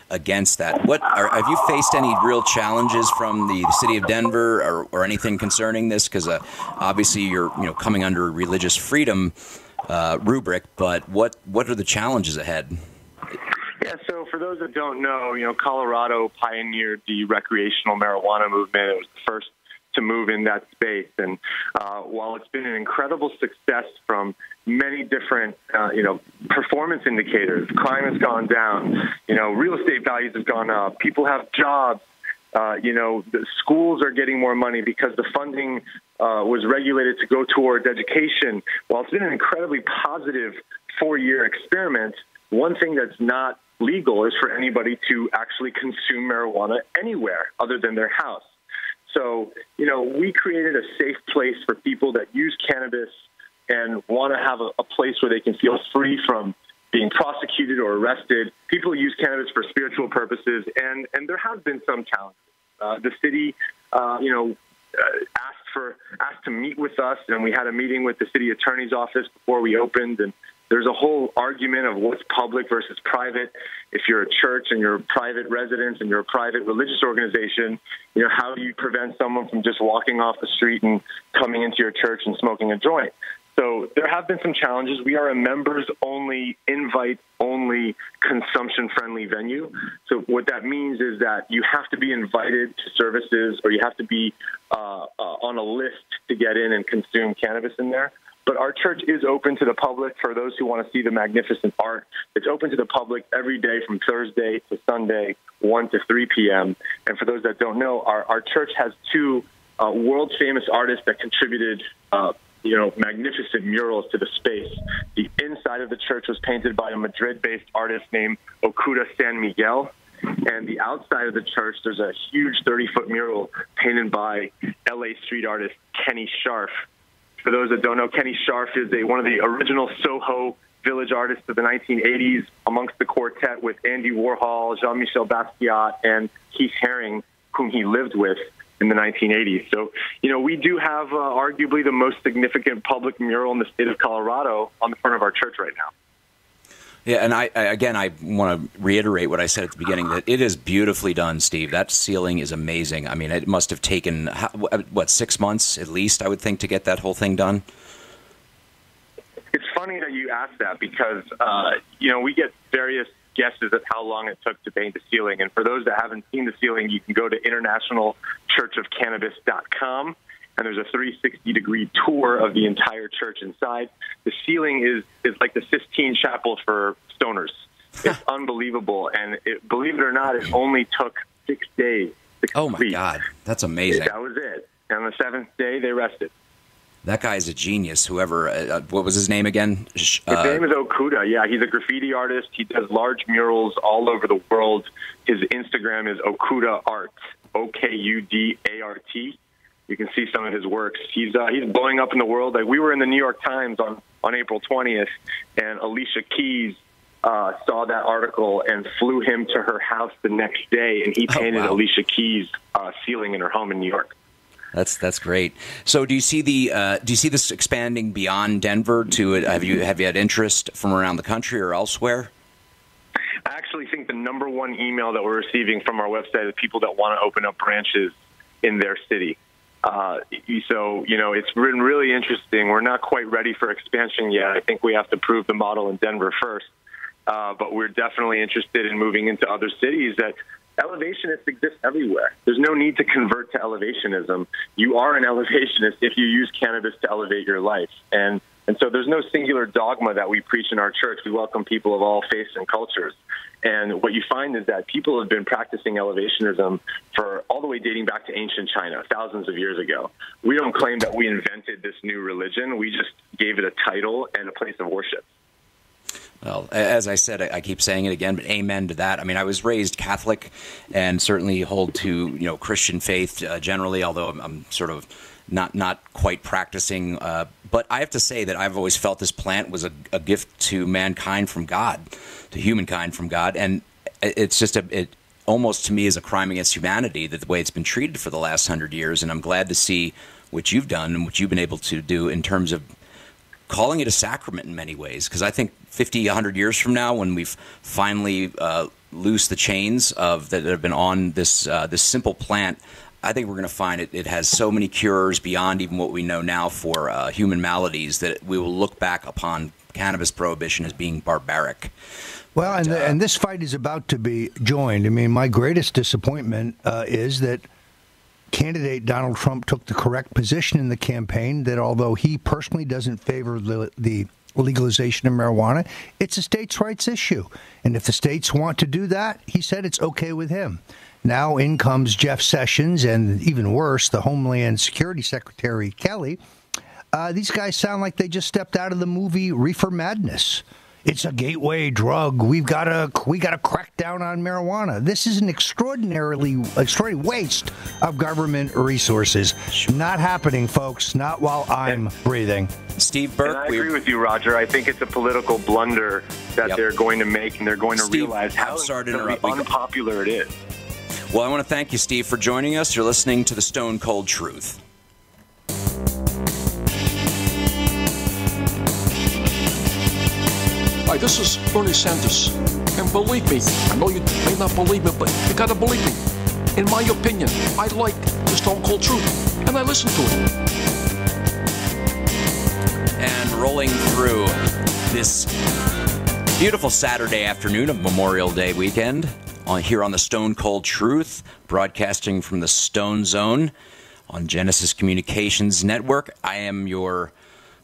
against that. Have you faced any real challenges from the city of Denver or anything concerning this? Because obviously you're coming under a religious freedom rubric, but what are the challenges ahead? Yeah, so for those that don't know, Colorado pioneered the recreational marijuana movement. It was the first to move in that space. And while it's been an incredible success from many different, performance indicators, crime has gone down, real estate values have gone up, people have jobs, the schools are getting more money because the funding was regulated to go towards education. While it's been an incredibly positive 4-year experiment, one thing that's not legal is for anybody to actually consume marijuana anywhere other than their house. So, we created a safe place for people that use cannabis and want to have a place where they can feel free from being prosecuted or arrested. People use cannabis for spiritual purposes, and there have been some challenges. The city, asked to meet with us, and we had a meeting with the city attorney's office before we opened, and there's a whole argument of what's public versus private. If you're a church and you're a private residence and you're a private religious organization, how do you prevent someone from just walking off the street and coming into your church and smoking a joint? So there have been some challenges. We are a members-only, invite-only, consumption-friendly venue. So what that means is that you have to be invited to services, or you have to be on a list to get in and consume cannabis in there. But our church is open to the public for those who want to see the magnificent art. It's open to the public every day from Thursday to Sunday, 1 to 3 p.m. And for those that don't know, our church has two world-famous artists that contributed magnificent murals to the space. The inside of the church was painted by a Madrid-based artist named Okuda San Miguel. And the outside of the church, there's a huge 30-foot mural painted by L.A. street artist Kenny Scharf. For those that don't know, Kenny Scharf is one of the original Soho village artists of the 1980s, amongst the quartet with Andy Warhol, Jean-Michel Basquiat, and Keith Haring, whom he lived with in the 1980s. So, we do have arguably the most significant public mural in the state of Colorado on the front of our church right now. Yeah, and I want to reiterate what I said at the beginning, that it is beautifully done, Steve. That ceiling is amazing. I mean, it must have taken, 6 months at least, I would think, to get that whole thing done? It's funny that you asked that because, we get various guesses at how long it took to paint the ceiling. And for those that haven't seen the ceiling, you can go to internationalchurchofcannabis.com, and there's a 360-degree tour of the entire church inside. The ceiling is like the Sistine Chapel for stoners. It's unbelievable. And believe it or not, it only took 6 days. Oh, my God. That's amazing. That was it. And on the seventh day, they rested. That guy's a genius, whoever, what was his name again? His name is Okuda. Yeah, he's a graffiti artist. He does large murals all over the world. His Instagram is Okuda Art, Okudart. You can see some of his works. He's blowing up in the world. Like, we were in the New York Times on April 20th, and Alicia Keys saw that article and flew him to her house the next day, and he painted Alicia Keys' ceiling in her home in New York. That's great. So do you see this expanding beyond Denver to have you had interest from around the country or elsewhere? I actually think the number one email that we're receiving from our website is people that want to open up branches in their city. So, it's been really interesting. We're not quite ready for expansion yet. I think we have to prove the model in Denver first. But we're definitely interested in moving into other cities. That elevationists exist everywhere. There's no need to convert to elevationism. You are an elevationist if you use cannabis to elevate your life. And so there's no singular dogma that we preach in our church. We welcome people of all faiths and cultures. And what you find is that people have been practicing elevationism for all the way dating back to ancient China, thousands of years ago. We don't claim that we invented this new religion. We just gave it a title and a place of worship. Well, as I said, I keep saying it again, but amen to that. I mean, I was raised Catholic and certainly hold to, Christian faith generally, although I'm sort of not quite practicing. But I have to say that I've always felt this plant was a gift to mankind from God, to humankind from God. And it's just it almost to me is a crime against humanity, that the way it's been treated for the last 100 years. And I'm glad to see what you've done and what you've been able to do in terms of calling it a sacrament in many ways, because I think 50, 100 years from now, when we've finally loosed the chains that have been on this simple plant, I think we're going to find it has so many cures beyond even what we know now for human maladies that we will look back upon cannabis prohibition as being barbaric. Well, and this fight is about to be joined. I mean, my greatest disappointment is that candidate Donald Trump took the correct position in the campaign, that although he personally doesn't favor the legalization of marijuana, it's a states' rights issue. And if the states want to do that, he said it's okay with him. Now in comes Jeff Sessions and, even worse, the Homeland Security Secretary Kelly. These guys sound like they just stepped out of the movie Reefer Madness. It's a gateway drug. We got to crack down on marijuana. This is an extraordinary waste of government resources. Not happening, folks. Not while I'm breathing. Steve Burke. And I agree with you, Roger. I think it's a political blunder that they're going to make, and they're going to realize how unpopular it is. Well, I want to thank you, Steve, for joining us. You're listening to The Stone Cold Truth. Hi, this is Bernie Sanders. And believe me, I know you may not believe me, but you gotta believe me. In my opinion, I like the Stone Cold Truth, and I listen to it. And rolling through this beautiful Saturday afternoon of Memorial Day weekend here on the Stone Cold Truth, broadcasting from the Stone Zone on Genesis Communications Network. I am your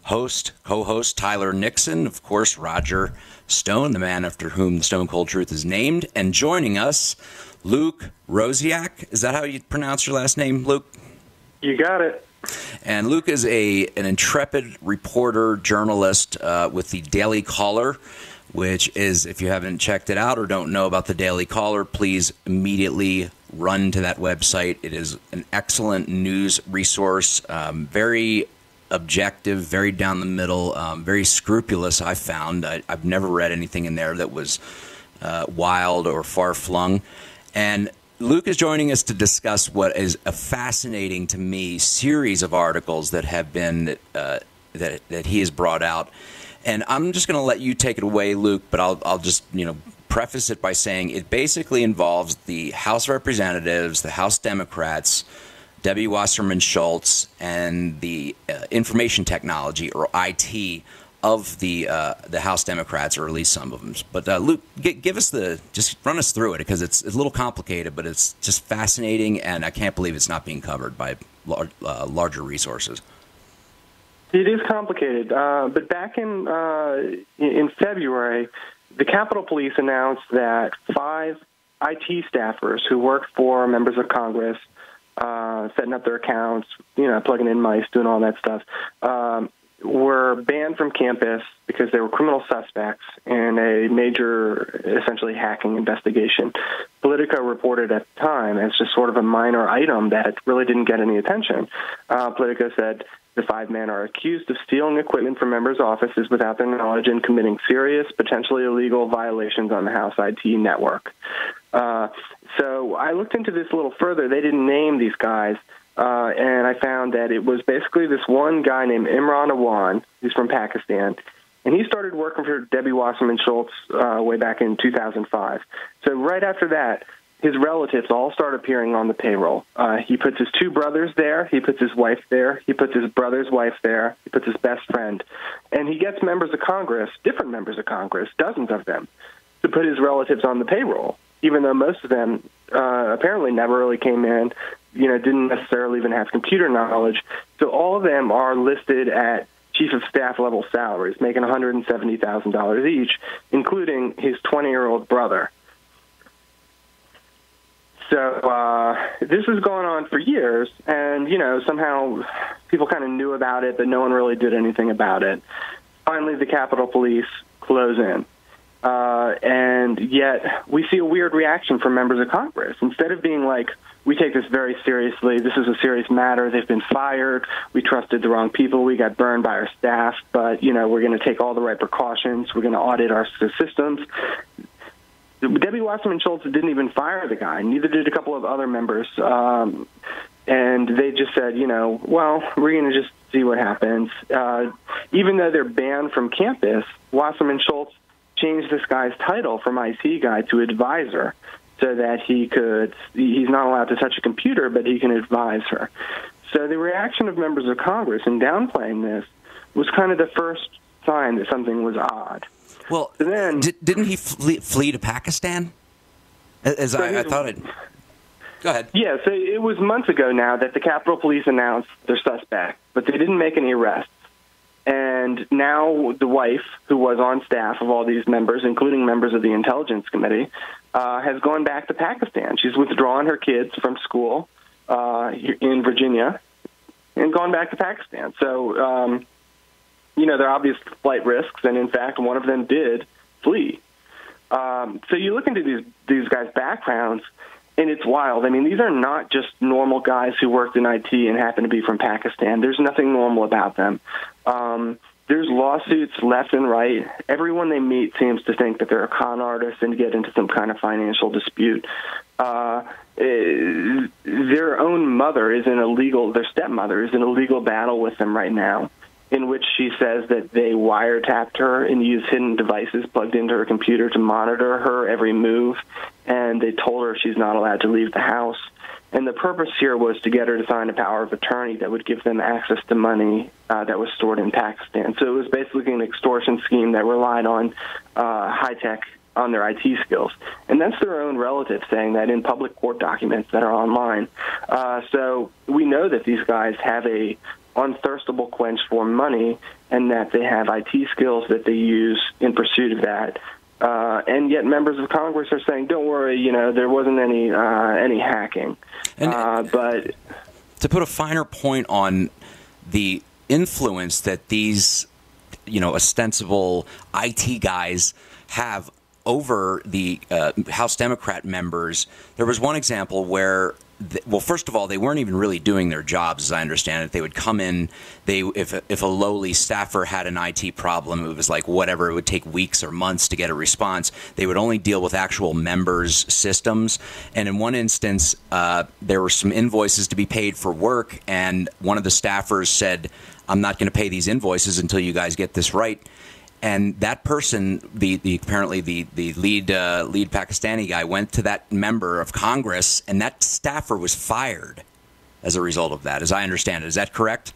co-host, Tyler Nixon, of course, Roger Stone, the man after whom the Stone Cold Truth is named, and joining us, Luke Rosiak. Is that how you pronounce your last name, Luke? You got it. And Luke is an intrepid reporter, journalist with the Daily Caller, which is, if you haven't checked it out or don't know about the Daily Caller, please immediately run to that website. It is an excellent news resource, very objective, very down the middle, very scrupulous, I found. I've never read anything in there that was wild or far-flung. And Luke is joining us to discuss what is a fascinating, to me, series of articles that have been that he has brought out. And I'm just going to let you take it away, Luke, but I'll just preface it by saying it basically involves the House Representatives, the House Democrats, Debbie Wasserman Schultz, and the information technology, or IT, of the House Democrats, or at least some of them. But Luke, give us just run us through it, because it's a little complicated, but it's just fascinating, and I can't believe it's not being covered by larger resources. It is complicated, but back in February, the Capitol Police announced that 5 IT staffers who worked for members of Congress, setting up their accounts, plugging in mice, doing all that stuff, were banned from campus because they were criminal suspects in a major, essentially, hacking investigation. Politico reported at the time as just sort of a minor item that really didn't get any attention. Politico said the 5 men are accused of stealing equipment from members' offices without their knowledge and committing serious, potentially illegal violations on the House IT network. So I looked into this a little further. They didn't name these guys, and I found that it was basically this one guy named Imran Awan. He's from Pakistan, and he started working for Debbie Wasserman Schultz way back in 2005. So right after that, his relatives all start appearing on the payroll. He puts his 2 brothers there. He puts his wife there. He puts his brother's wife there. He puts his best friend. And he gets members of Congress, different members of Congress, dozens of them, to put his relatives on the payroll, even though most of them apparently never really came in, didn't necessarily even have computer knowledge. So all of them are listed at chief of staff level salaries, making $170,000 each, including his 20-year-old brother. So this has gone on for years, and, somehow people kind of knew about it, but no one really did anything about it. Finally, the Capitol Police close in. And yet we see a weird reaction from members of Congress. Instead of being like, we take this very seriously, this is a serious matter, they've been fired, we trusted the wrong people, we got burned by our staff, but, we're going to take all the right precautions, we're going to audit our systems. Debbie Wasserman Schultz didn't even fire the guy. Neither did a couple of other members. And they just said, well, we're going to just see what happens. Even though they're banned from campus, Wasserman Schultz changed this guy's title from IT guy to advisor so that he's not allowed to touch a computer, but he can advise her. So the reaction of members of Congress in downplaying this was kind of the first sign that something was odd. Well, so then, didn't he flee to Pakistan? I thought it. Go ahead. Yeah, so it was months ago now that the Capitol Police announced their suspect, but they didn't make any arrests. And now the wife, who was on staff of all these members, including members of the Intelligence Committee, has gone back to Pakistan. She's withdrawn her kids from school in Virginia and gone back to Pakistan. So, there are obvious flight risks, and in fact, one of them did flee. So you look into these guys' backgrounds, and it's wild. I mean, these are not just normal guys who worked in IT and happen to be from Pakistan. There's nothing normal about them. There's lawsuits left and right. Everyone they meet seems to think that they're a con artist and get into some kind of financial dispute. Their own mother is their stepmother is in a legal battle with them right now, in which she says that they wiretapped her and used hidden devices plugged into her computer to monitor her every move, and they told her she's not allowed to leave the house. And the purpose here was to get her to sign a power of attorney that would give them access to money that was stored in Pakistan. So it was basically an extortion scheme that relied on high-tech, on their IT skills. And that's their own relative saying that in public court documents that are online. So we know that these guys have a unthirstable quench for money, and that they have IT skills that they use in pursuit of that. And yet members of Congress are saying, don't worry, there wasn't any hacking. But to put a finer point on the influence that these, ostensible IT guys have over the House Democrat members, there was one example where, well, first of all, they weren't even really doing their jobs, as I understand it. They would come in, if a lowly staffer had an IT problem, it was like whatever, it would take weeks or months to get a response. They would only deal with actual members' systems. And in one instance, there were some invoices to be paid for work, and one of the staffers said, I'm not going to pay these invoices until you guys get this right. And that person, apparently the lead Pakistani guy, went to that member of Congress, and that staffer was fired as a result of that, as I understand it. Is that correct?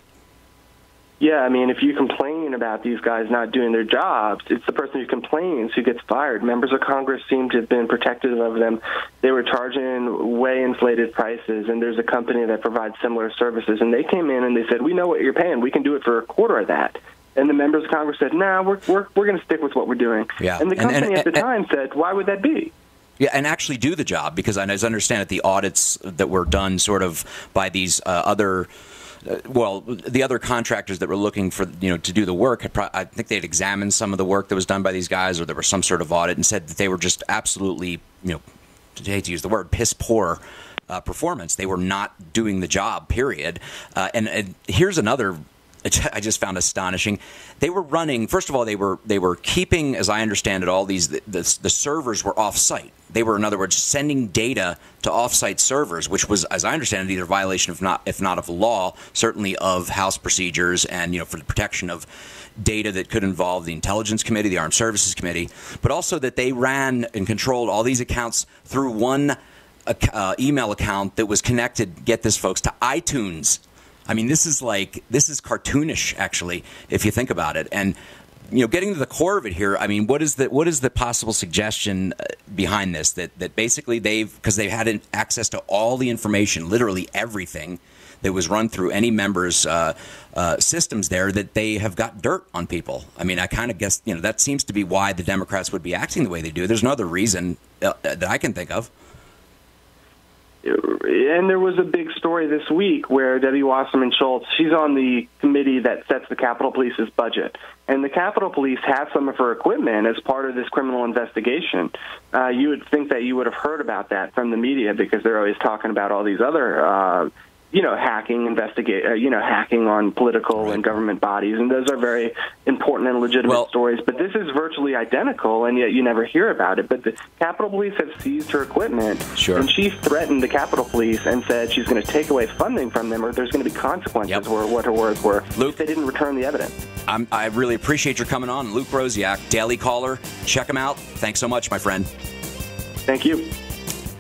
Yeah, I mean, if you complain about these guys not doing their jobs, it's the person who complains who gets fired. Members of Congress seem to have been protective of them. They were charging way inflated prices, and there's a company that provides similar services, and they came in and they said, we know what you're paying. We can do it for a quarter of that. And the members of Congress said, "No, we're going to stick with what we're doing." Yeah. And the company at the time said, "Why would that be?" Yeah, and actually do the job, because as I understand it, the audits that were done sort of by these other, the other contractors that were looking for, to do the work, I think they'd examined some of the work that was done by these guys, or there was some sort of audit, and said that they were just absolutely, I hate to use the word, piss poor performance. They were not doing the job, period. And here's another I just found astonishing. They were running. First of all, they were keeping, as I understand it, all these. The servers were off-site. They were, in other words, sending data to off-site servers, which was, as I understand it, either a violation if not of law, certainly of House procedures, and for the protection of data that could involve the Intelligence Committee, the Armed Services Committee, but also that they ran and controlled all these accounts through one email account that was connected. Get this, folks, to iTunes. I mean, this is cartoonish, actually, if you think about it. And getting to the core of it here, I mean, what is the possible suggestion behind this? That basically because they've had access to all the information, literally everything that was run through any member's systems there, that they have got dirt on people. I mean, I kind of guess that seems to be why the Democrats would be acting the way they do. There's no other reason that I can think of. And there was a big story this week where Debbie Wasserman Schultz, she's on the committee that sets the Capitol Police's budget. And the Capitol Police have some of her equipment as part of this criminal investigation. You would think that you would have heard about that from the media, because they're always talking about all these other hacking hacking on political and government bodies, and those are very important and legitimate stories. But this is virtually identical, and yet you never hear about it. But the Capitol Police have seized her equipment, and she threatened the Capitol Police and said she's going to take away funding from them, or there's going to be consequences, were what her words were, Luke, if they didn't return the evidence. I really appreciate your coming on. Luke Rosiak, Daily Caller. Check him out. Thanks so much, my friend. Thank you.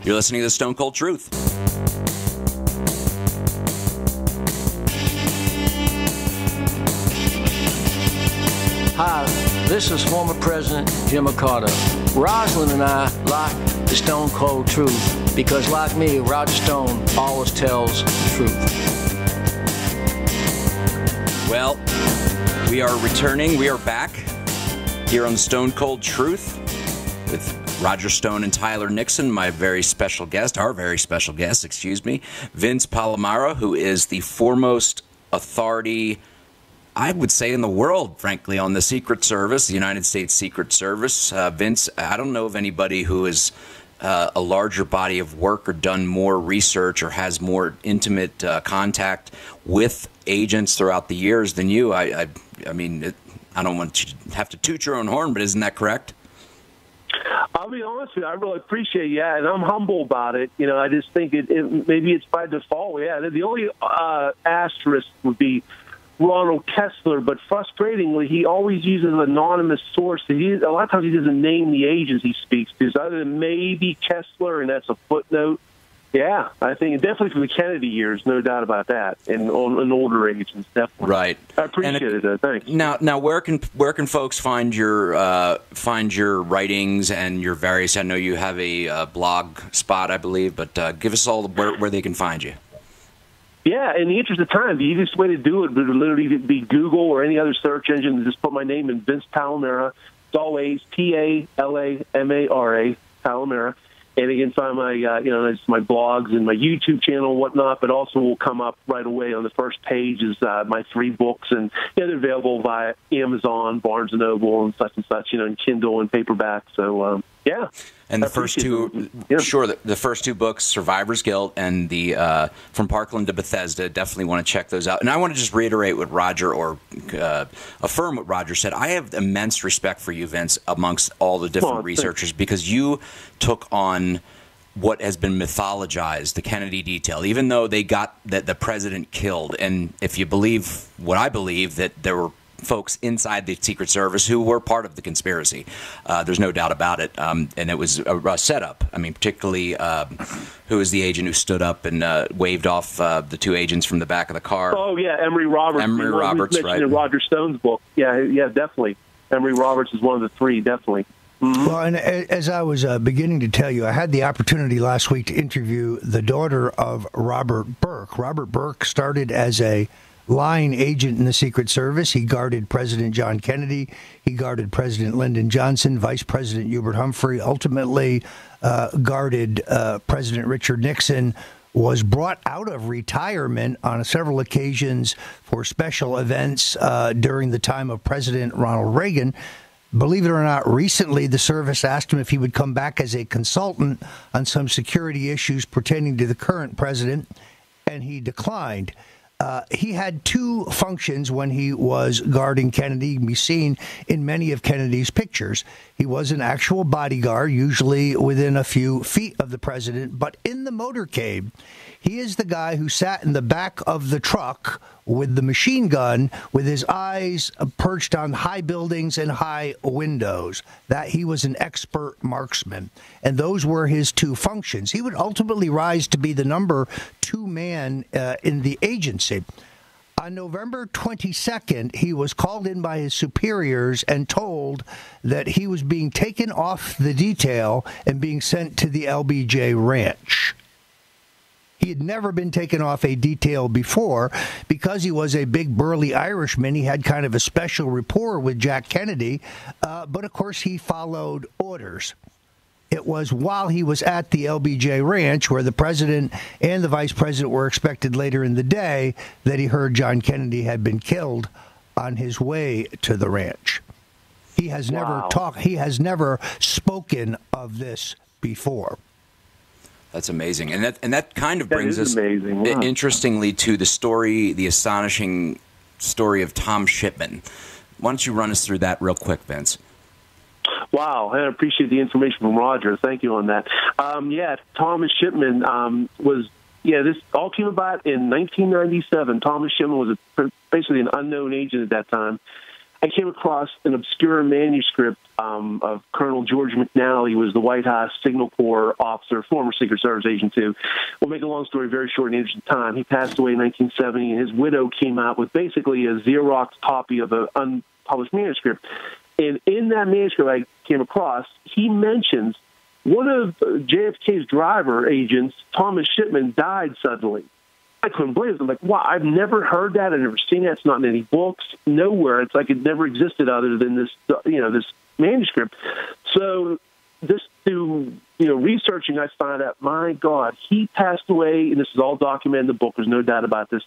You're listening to The Stone Cold Truth. Hi, this is former President Jimmy Carter. Rosalind and I like the Stone Cold Truth because, like me, Roger Stone always tells the truth. Well, we are returning. We are back here on the Stone Cold Truth with Roger Stone and Tyler Nixon, our very special guest, Vince Palomaro, who is the foremost authority, I would say, in the world, frankly, on the Secret Service, the United States Secret Service. Vince, I don't know of anybody who is a larger body of work or done more research or has more intimate contact with agents throughout the years than you. I mean, I don't want to have to toot your own horn, but isn't that correct? I'll be honest with you, I really appreciate it, and I'm humble about it. I just think maybe it's by default. Yeah, the only asterisk would be Ronald Kessler, but frustratingly, he always uses an anonymous source. A lot of times he doesn't name the agents he speaks to, other than maybe Kessler, and that's a footnote. Yeah, I think definitely from the Kennedy years, no doubt about that, and on an older age, definitely. Right. I appreciate it. Thanks. Now, where can folks find your writings and your various? I know you have a blog spot, I believe, but give us all where they can find you. Yeah, in the interest of time, the easiest way to do it would literally be Google or any other search engine. Just put my name in, Vince Palamara. It's always Palamara, Palamara. And again, find my, it's my blogs and my YouTube channel and whatnot, but also will come up right away on the first page is my 3 books, and they're available via Amazon, Barnes & Noble, and such, and Kindle and paperback. So, yeah. And the first two, the first 2 books, Survivor's Guilt and the From Parkland to Bethesda, definitely want to check those out. And I want to just reiterate what Roger, or affirm what Roger said. I have immense respect for you, Vince, amongst all the different researchers, because you took on what has been mythologized, the Kennedy detail, even though they got that the president killed. And if you believe what I believe, that there were folks inside the Secret Service who were part of the conspiracy. There's no doubt about it. And it was a setup. I mean, particularly who was the agent who stood up and waved off the 2 agents from the back of the car? Oh, yeah, Emery Roberts. Emery Roberts, right. In Roger Stone's book. Yeah, definitely. Emery Roberts is one of the 3, definitely. Mm-hmm. Well, and as I was beginning to tell you, I had the opportunity last week to interview the daughter of Robert Burke. Robert Burke started as a line agent in the Secret Service. He guarded President John Kennedy. He guarded President Lyndon Johnson, Vice President Hubert Humphrey, ultimately guarded President Richard Nixon, was brought out of retirement on several occasions for special events during the time of President Ronald Reagan. Believe it or not, recently the service asked him if he would come back as a consultant on some security issues pertaining to the current president, and he declined. He had 2 functions when he was guarding Kennedy. You can be seen in many of Kennedy's pictures. He was an actual bodyguard, usually within a few feet of the president, but in the motorcade. He is the guy who sat in the back of the truck with the machine gun, with his eyes perched on high buildings and high windows. That he was an expert marksman, and those were his 2 functions. He would ultimately rise to be the number 2 man in the agency. On November 22nd, he was called in by his superiors and told that he was being taken off the detail and being sent to the LBJ Ranch. He had never been taken off a detail before. Because he was a big, burly Irishman, he had kind of a special rapport with Jack Kennedy, but of course he followed orders. It was while he was at the LBJ Ranch, where the president and the vice president were expected later in the day, that he heard John Kennedy had been killed on his way to the ranch. He has never talked. He has never spoken of this before. That's amazing, and that kind of brings us, amazing. Wow. Interestingly, to the astonishing story of Tom Shipman. Why don't you run us through that real quick, Vince? Wow, I appreciate the information from Roger. Thank you on that. Thomas Shipman this all came about in 1997. Thomas Shipman was basically an unknown agent at that time. I came across an obscure manuscript of Colonel George McNally, who was the White House Signal Corps officer, former Secret Service agent too. We'll make a long story very short in the interest of time. He passed away in 1970, and his widow came out with basically a Xerox copy of an unpublished manuscript. And in that manuscript I came across, he mentions one of JFK's driver agents, Thomas Shipman, died suddenly. I couldn't believe it. I'm like, wow, I've never heard that. I've never seen that. It's not in any books, nowhere. It's like it never existed other than this, this manuscript. So this through, researching, I found out, my God, he passed away, and this is all documented in the book. There's no doubt about this.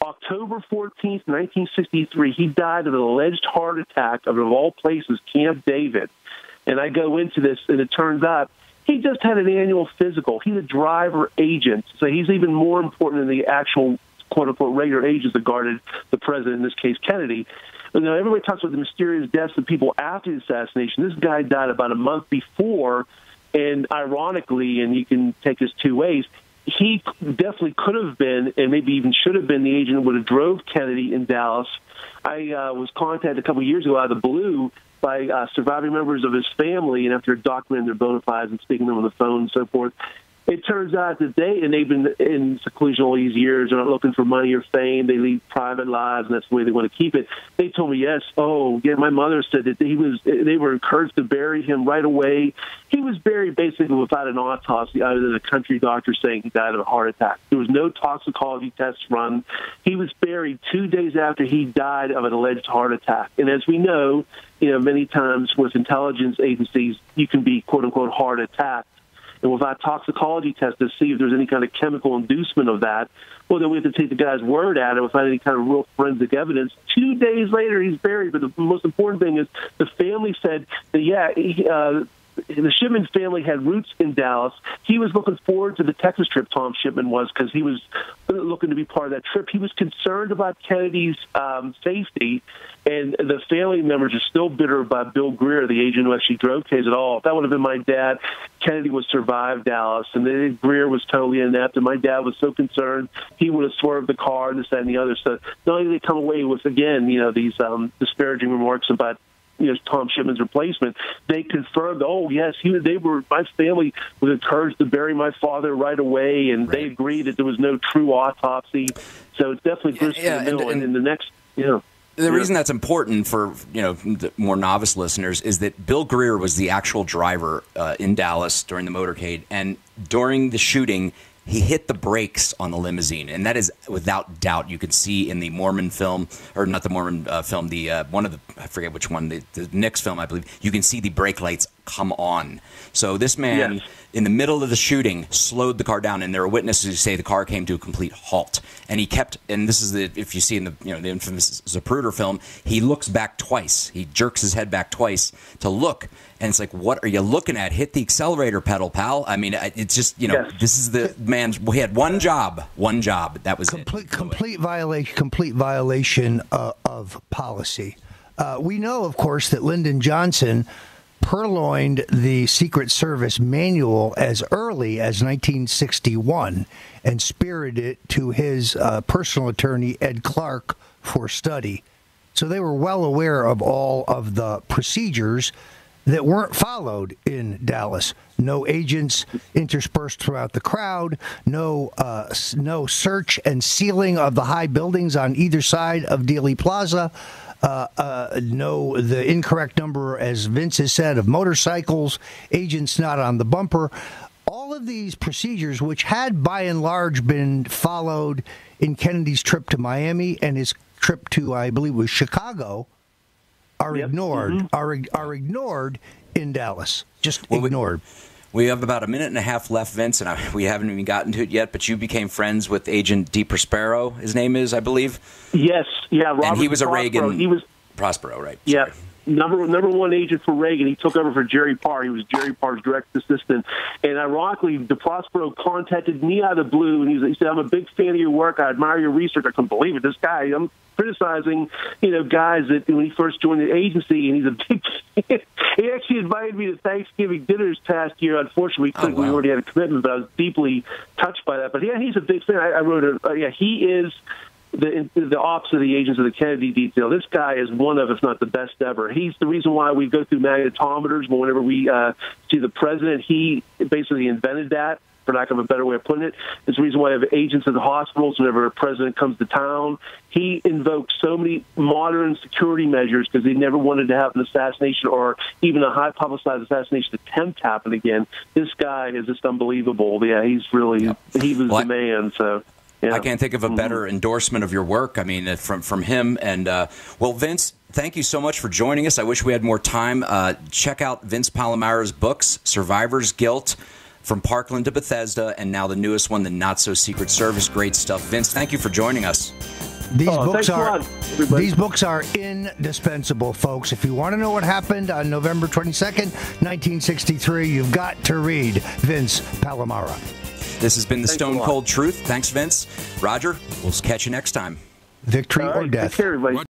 October 14th, 1963, he died of an alleged heart attack of all places, Camp David. And I go into this, and it turns out he just had an annual physical. He's a driver agent, so he's even more important than the actual, quote-unquote, regular agents that guarded the president, in this case, Kennedy. And everybody talks about the mysterious deaths of people after the assassination. This guy died about a month before, and ironically, and you can take this 2 ways, he definitely could have been, and maybe even should have been, the agent that would have drove Kennedy in Dallas. I was contacted a couple of years ago out of the blue by surviving members of his family, and after documenting their bona fides and speaking to them on the phone and so forth, It turns out that they've been in seclusion all these years. They're not looking for money or fame. They lead private lives, and that's the way they want to keep it. They told me, yes. Oh, yeah. My mother said that they were encouraged to bury him right away. He was buried basically without an autopsy, other than a country doctor saying he died of a heart attack. There was no toxicology tests run. He was buried 2 days after he died of an alleged heart attack. And as we know, many times with intelligence agencies, you can be quote unquote heart attacked. And without toxicology tests to see if there's any kind of chemical inducement of that, well, then we have to take the guy's word at it without any kind of real forensic evidence. 2 days later, he's buried. But the most important thing is the family said that, the Shipman family had roots in Dallas. He was looking forward to the Texas trip, Tom Shipman was, because he was looking to be part of that trip. He was concerned about Kennedy's safety, and the family members are still bitter about Bill Greer, the agent who actually drove Case at all. If that would have been my dad, Kennedy would survive Dallas, and then Greer was totally inept, and my dad was so concerned he would have swerved the car and this, that, and the other. So not only did they come away with, again, these disparaging remarks about Tom Shipman's replacement, they confirmed, oh, yes, my family was encouraged to bury my father right away, and they agreed that there was no true autopsy. So it's definitely Bruce in the middle. And in the next, The reason that's important for the more novice listeners is that Bill Greer was the actual driver in Dallas during the motorcade, and during the shooting, he hit the brakes on the limousine, and that is without doubt. You can see in the Mormon film, or not the Mormon film, the one of the, I forget which one, the Nixon film, I believe. You can see the brake lights come on. So this man, in the middle of the shooting, slowed the car down, and there are witnesses who say the car came to a complete halt. And he kept, and this is if you see in the the infamous Zapruder film, he looks back twice. He jerks his head back twice to look. And it's like, what are you looking at? Hit the accelerator pedal, pal. I mean, it's just, this is the man's, he had one job. That was complete violation of policy. We know, of course, that Lyndon Johnson purloined the Secret Service manual as early as 1961 and spirited it to his personal attorney, Ed Clark, for study. So they were well aware of all of the procedures that weren't followed in Dallas. No agents interspersed throughout the crowd. No search and sealing of the high buildings on either side of Dealey Plaza. The incorrect number, as Vince has said, of motorcycles. Agents not on the bumper. All of these procedures, which had by and large been followed in Kennedy's trip to Miami and his trip to, I believe, was Chicago, are ignored. Are ignored in Dallas. Just ignored. We have about a minute and a half left, Vince, and we haven't even gotten to it yet. But you became friends with Agent D. Prospero. His name is, I believe. Yes. Yeah. Robert and he was Prospero. a Reagan. He was Prospero, right? Yeah. Sorry. Number one agent for Reagan. He took over for Jerry Parr. He was Jerry Parr's direct assistant. And ironically, De Prospero contacted me out of the blue, and he said, "I'm a big fan of your work. I admire your research." I couldn't believe it. This guy, I'm criticizing, guys that when he first joined the agency, and he's a big fan. He actually invited me to Thanksgiving dinner this past year. Unfortunately, we already had a commitment, but I was deeply touched by that. But yeah, he's a big fan. I wrote he is the ops of the agents of the Kennedy detail. This guy is one of, if not the best ever. He's the reason why we go through magnetometers. But whenever we see the president, he basically invented that, for lack of a better way of putting it. It's the reason why I have agents at the hospitals whenever a president comes to town. He invoked so many modern security measures because he never wanted to have an assassination or even a high-publicized assassination attempt happen again. This guy is just unbelievable. Yeah, he's really, he was the man, so... Yeah. I can't think of a better endorsement of your work. I mean, from him. And, well, Vince, thank you so much for joining us. I wish we had more time. Check out Vince Palomara's books, Survivor's Guilt, From Parkland to Bethesda, and now the newest one, The Not-So-Secret Service. Great stuff. Vince, thank you for joining us. These books are indispensable, folks. If you want to know what happened on November 22nd, 1963, you've got to read Vince Palomara. This has been the Stone Cold Truth. Thanks, Vince. Roger, we'll catch you next time. Victory or death. Take care, everybody.